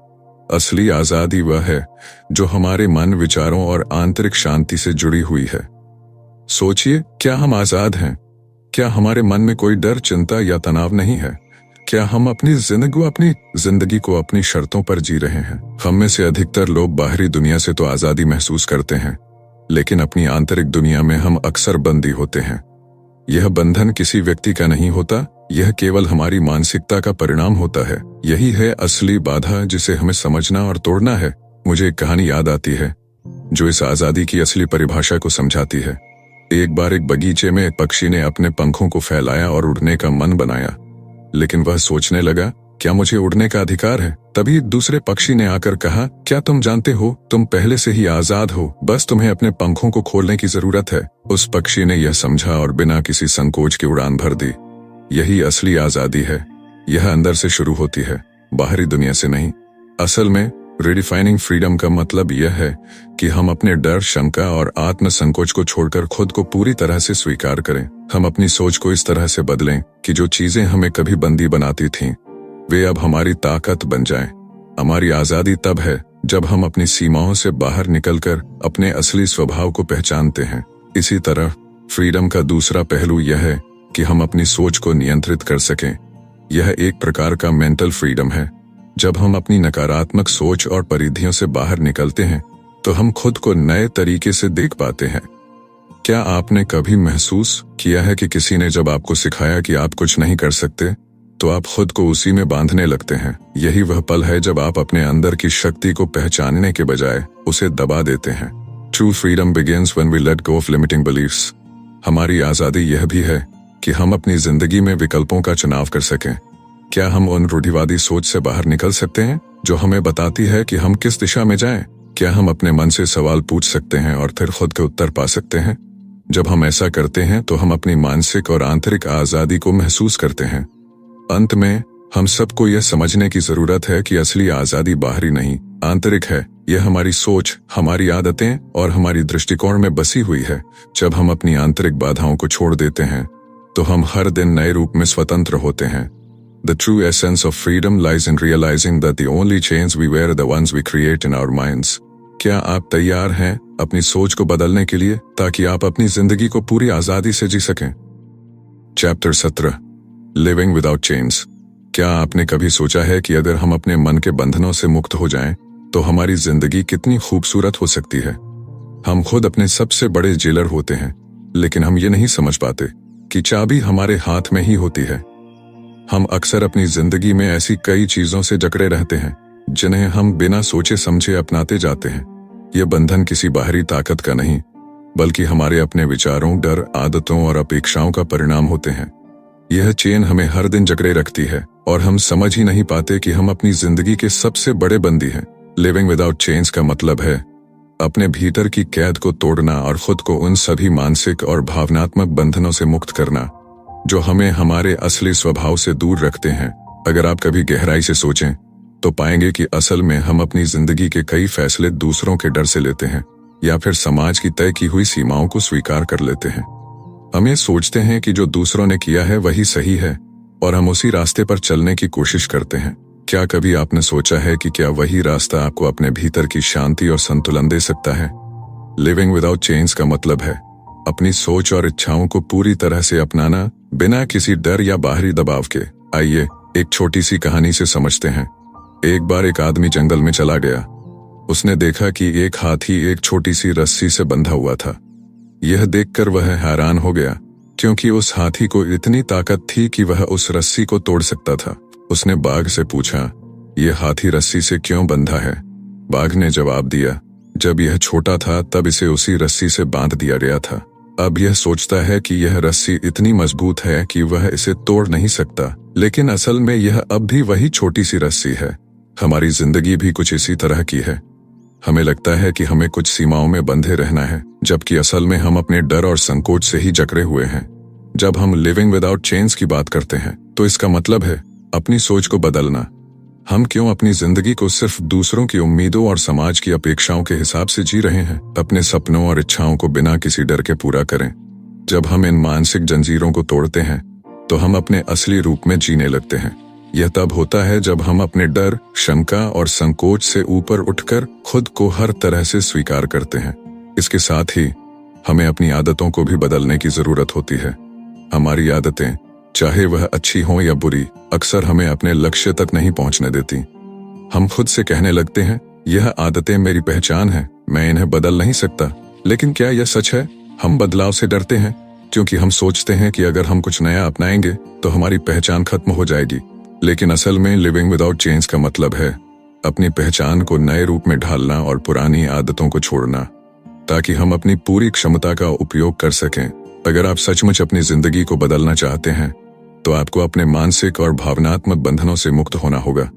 असली आजादी वह है जो हमारे मन, विचारों और आंतरिक शांति से जुड़ी हुई है। सोचिए, क्या हम आजाद हैं? क्या हमारे मन में कोई डर, चिंता या तनाव नहीं है? क्या हम अपनी जिंदगी को अपनी शर्तों पर जी रहे हैं? हम में से अधिकतर लोग बाहरी दुनिया से तो आजादी महसूस करते हैं, लेकिन अपनी आंतरिक दुनिया में हम अक्सर बंदी होते हैं। यह बंधन किसी व्यक्ति का नहीं होता, यह केवल हमारी मानसिकता का परिणाम होता है। यही है असली बाधा जिसे हमें समझना और तोड़ना है। मुझे एक कहानी याद आती है जो इस आजादी की असली परिभाषा को समझाती है। एक बार एक बगीचे में एक पक्षी ने अपने पंखों को फैलाया और उड़ने का मन बनाया, लेकिन वह सोचने लगा, क्या मुझे उड़ने का अधिकार है? तभी दूसरे पक्षी ने आकर कहा, क्या तुम जानते हो, तुम पहले से ही आजाद हो, बस तुम्हें अपने पंखों को खोलने की जरूरत है। उस पक्षी ने यह समझा और बिना किसी संकोच के उड़ान भर दी। यही असली आजादी है। यह अंदर से शुरू होती है, बाहरी दुनिया से नहीं। असल में रीडिफाइनिंग फ्रीडम का मतलब यह है कि हम अपने डर, शंका और आत्म संकोच को छोड़कर खुद को पूरी तरह से स्वीकार करें। हम अपनी सोच को इस तरह से बदलें कि जो चीजें हमें कभी बंदी बनाती थीं, वे अब हमारी ताकत बन जाएं। हमारी आजादी तब है जब हम अपनी सीमाओं से बाहर निकलकर अपने असली स्वभाव को पहचानते हैं। इसी तरह फ्रीडम का दूसरा पहलू यह है कि हम अपनी सोच को नियंत्रित कर सकें। यह एक प्रकार का मेंटल फ्रीडम है। जब हम अपनी नकारात्मक सोच और परिधियों से बाहर निकलते हैं तो हम खुद को नए तरीके से देख पाते हैं। क्या आपने कभी महसूस किया है कि किसी ने जब आपको सिखाया कि आप कुछ नहीं कर सकते तो आप खुद को उसी में बांधने लगते हैं? यही वह पल है जब आप अपने अंदर की शक्ति को पहचानने के बजाय उसे दबा देते हैं। True freedom begins when we let go of limiting beliefs. हमारी आजादी यह भी है कि हम अपनी जिंदगी में विकल्पों का चुनाव कर सकें। क्या हम उन रूढ़िवादी सोच से बाहर निकल सकते हैं जो हमें बताती है कि हम किस दिशा में जाएं? क्या हम अपने मन से सवाल पूछ सकते हैं और फिर खुद के उत्तर पा सकते हैं? जब हम ऐसा करते हैं तो हम अपनी मानसिक और आंतरिक आजादी को महसूस करते हैं। अंत में हम सबको यह समझने की जरूरत है कि असली आजादी बाहरी नहीं, आंतरिक है। यह हमारी सोच, हमारी आदतें और हमारी दृष्टिकोण में बसी हुई है। जब हम अपनी आंतरिक बाधाओं को छोड़ देते हैं तो हम हर दिन नए रूप में स्वतंत्र होते हैं। The true essence of freedom lies in realizing that the only chains we wear are the ones we create in our minds. क्या आप तैयार हैं अपनी सोच को बदलने के लिए ताकि आप अपनी जिंदगी को पूरी आजादी से जी सकें? Chapter 17 living without chains. क्या आपने कभी सोचा है कि अगर हम अपने मन के बंधनों से मुक्त हो जाएं, तो हमारी जिंदगी कितनी खूबसूरत हो सकती है? हम खुद अपने सबसे बड़े जेलर होते हैं, लेकिन हम ये नहीं समझ पाते कि चाबी हमारे हाथ में ही होती है। हम अक्सर अपनी जिंदगी में ऐसी कई चीजों से जकड़े रहते हैं जिन्हें हम बिना सोचे समझे अपनाते जाते हैं। ये बंधन किसी बाहरी ताकत का नहीं, बल्कि हमारे अपने विचारों, डर, आदतों और अपेक्षाओं का परिणाम होते हैं। यह चेन हमें हर दिन जकड़े रखती है और हम समझ ही नहीं पाते कि हम अपनी जिंदगी के सबसे बड़े बंदी हैं। लिविंग विदाउट चेन्स का मतलब है अपने भीतर की कैद को तोड़ना और खुद को उन सभी मानसिक और भावनात्मक बंधनों से मुक्त करना जो हमें हमारे असली स्वभाव से दूर रखते हैं। अगर आप कभी गहराई से सोचें तो पाएंगे कि असल में हम अपनी जिंदगी के कई फैसले दूसरों के डर से लेते हैं या फिर समाज की तय की हुई सीमाओं को स्वीकार कर लेते हैं। हम ये सोचते हैं कि जो दूसरों ने किया है वही सही है और हम उसी रास्ते पर चलने की कोशिश करते हैं। क्या कभी आपने सोचा है कि क्या वही रास्ता आपको अपने भीतर की शांति और संतुलन दे सकता है? लिविंग विदाउट चेन्स का मतलब है अपनी सोच और इच्छाओं को पूरी तरह से अपनाना बिना किसी डर या बाहरी दबाव के। आइए एक छोटी सी कहानी से समझते हैं। एक बार एक आदमी जंगल में चला गया। उसने देखा कि एक हाथी एक छोटी सी रस्सी से बंधा हुआ था। यह देखकर वह हैरान हो गया क्योंकि उस हाथी को इतनी ताकत थी कि वह उस रस्सी को तोड़ सकता था। उसने बाघ से पूछा, यह हाथी रस्सी से क्यों बंधा है? बाघ ने जवाब दिया, जब यह छोटा था तब इसे उसी रस्सी से बांध दिया गया था। अब यह सोचता है कि यह रस्सी इतनी मजबूत है कि वह इसे तोड़ नहीं सकता, लेकिन असल में यह अब भी वही छोटी सी रस्सी है। हमारी जिंदगी भी कुछ इसी तरह की है। हमें लगता है कि हमें कुछ सीमाओं में बंधे रहना है, जबकि असल में हम अपने डर और संकोच से ही जकड़े हुए हैं। जब हम लिविंग विदाउट चेन्स की बात करते हैं तो इसका मतलब है अपनी सोच को बदलना। हम क्यों अपनी जिंदगी को सिर्फ दूसरों की उम्मीदों और समाज की अपेक्षाओं के हिसाब से जी रहे हैं? अपने सपनों और इच्छाओं को बिना किसी डर के पूरा करें। जब हम इन मानसिक जंजीरों को तोड़ते हैं तो हम अपने असली रूप में जीने लगते हैं। यह तब होता है जब हम अपने डर, शंका और संकोच से ऊपर उठकर खुद को हर तरह से स्वीकार करते हैं। इसके साथ ही हमें अपनी आदतों को भी बदलने की जरूरत होती है। हमारी आदतें, चाहे वह अच्छी हों या बुरी, अक्सर हमें अपने लक्ष्य तक नहीं पहुंचने देती। हम खुद से कहने लगते हैं, यह आदतें मेरी पहचान है, मैं इन्हें बदल नहीं सकता। लेकिन क्या यह सच है? हम बदलाव से डरते हैं क्योंकि हम सोचते हैं कि अगर हम कुछ नया अपनाएंगे तो हमारी पहचान खत्म हो जाएगी। लेकिन असल में लिविंग विदाउट चेन्स का मतलब है अपनी पहचान को नए रूप में ढालना और पुरानी आदतों को छोड़ना, ताकि हम अपनी पूरी क्षमता का उपयोग कर सकें। अगर आप सचमुच अपनी जिंदगी को बदलना चाहते हैं तो आपको अपने मानसिक और भावनात्मक बंधनों से मुक्त होना होगा।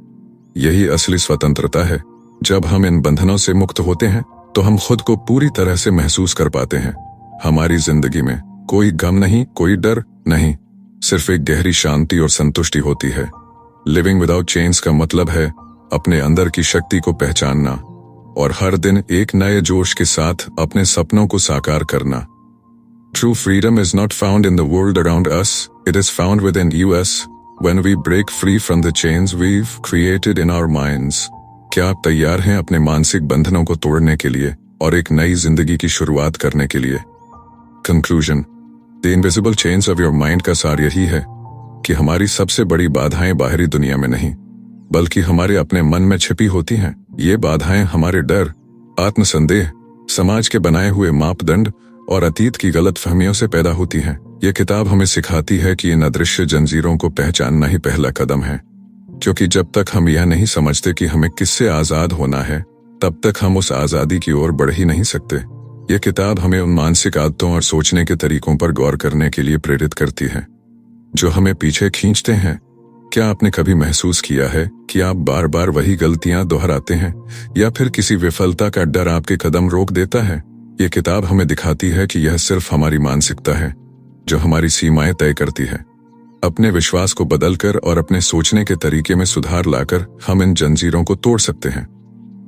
यही असली स्वतंत्रता है। जब हम इन बंधनों से मुक्त होते हैं तो हम खुद को पूरी तरह से महसूस कर पाते हैं। हमारी जिंदगी में कोई गम नहीं, कोई डर नहीं, सिर्फ एक गहरी शांति और संतुष्टि होती है। लिविंग विदाउट चेन्स का मतलब है अपने अंदर की शक्ति को पहचानना और हर दिन एक नए जोश के साथ अपने सपनों को साकार करना। True freedom is not found in the world around us, it is found within us when we break free from the chains we've created in our minds. क्या आप तैयार हैं अपने मानसिक बंधनों को तोड़ने के लिए और एक नई जिंदगी की शुरुआत करने के लिए? Conclusion: The invisible chains of your mind का सार यही है कि हमारी सबसे बड़ी बाधाएं बाहरी दुनिया में नहीं, बल्कि हमारे अपने मन में छिपी होती हैं। ये बाधाएं हमारे डर, आत्मसंदेह, समाज के बनाए हुए मापदंड और अतीत की गलत फहमियों से पैदा होती हैं। ये किताब हमें सिखाती है कि इन अदृश्य जंजीरों को पहचानना ही पहला कदम है, क्योंकि जब तक हम यह नहीं समझते कि हमें किससे आजाद होना है, तब तक हम उस आजादी की ओर बढ़ ही नहीं सकते। यह किताब हमें उन मानसिक आदतों और सोचने के तरीकों पर गौर करने के लिए प्रेरित करती है जो हमें पीछे खींचते हैं। क्या आपने कभी महसूस किया है कि आप बार बार वही गलतियां दोहराते हैं या फिर किसी विफलता का डर आपके कदम रोक देता है? ये किताब हमें दिखाती है कि यह सिर्फ हमारी मानसिकता है जो हमारी सीमाएं तय करती है। अपने विश्वास को बदलकर और अपने सोचने के तरीके में सुधार लाकर हम इन जंजीरों को तोड़ सकते हैं।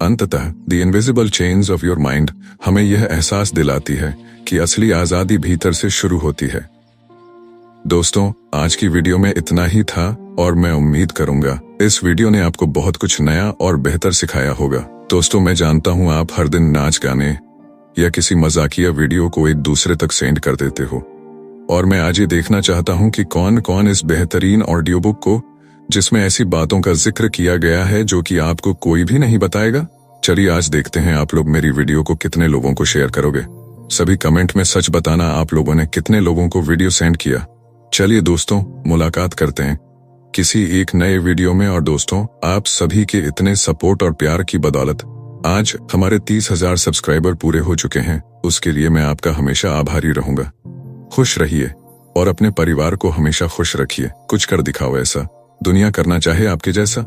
अंततः the invisible chains of your mind हमें यह एहसास दिलाती है कि असली आजादी भीतर से शुरू होती है। दोस्तों, आज की वीडियो में इतना ही था और मैं उम्मीद करूंगा इस वीडियो ने आपको बहुत कुछ नया और बेहतर सिखाया होगा। दोस्तों, मैं जानता हूं आप हर दिन नाच गाने या किसी मजाकिया वीडियो को एक दूसरे तक सेंड कर देते हो, और मैं आज ये देखना चाहता हूं कि कौन कौन इस बेहतरीन ऑडियो बुक को, जिसमें ऐसी बातों का जिक्र किया गया है जो कि आपको कोई भी नहीं बताएगा। चलिए आज देखते हैं आप लोग मेरी वीडियो को कितने लोगों को शेयर करोगे। सभी कमेंट में सच बताना आप लोगों ने कितने लोगों को वीडियो सेंड किया। चलिए दोस्तों, मुलाकात करते हैं किसी एक नए वीडियो में। और दोस्तों, आप सभी के इतने सपोर्ट और प्यार की बदौलत आज हमारे 30,000 सब्सक्राइबर पूरे हो चुके हैं। उसके लिए मैं आपका हमेशा आभारी रहूंगा। खुश रहिए, और अपने परिवार को हमेशा खुश रखिए। कुछ कर दिखाओ ऐसा, दुनिया करना चाहे आपके जैसा।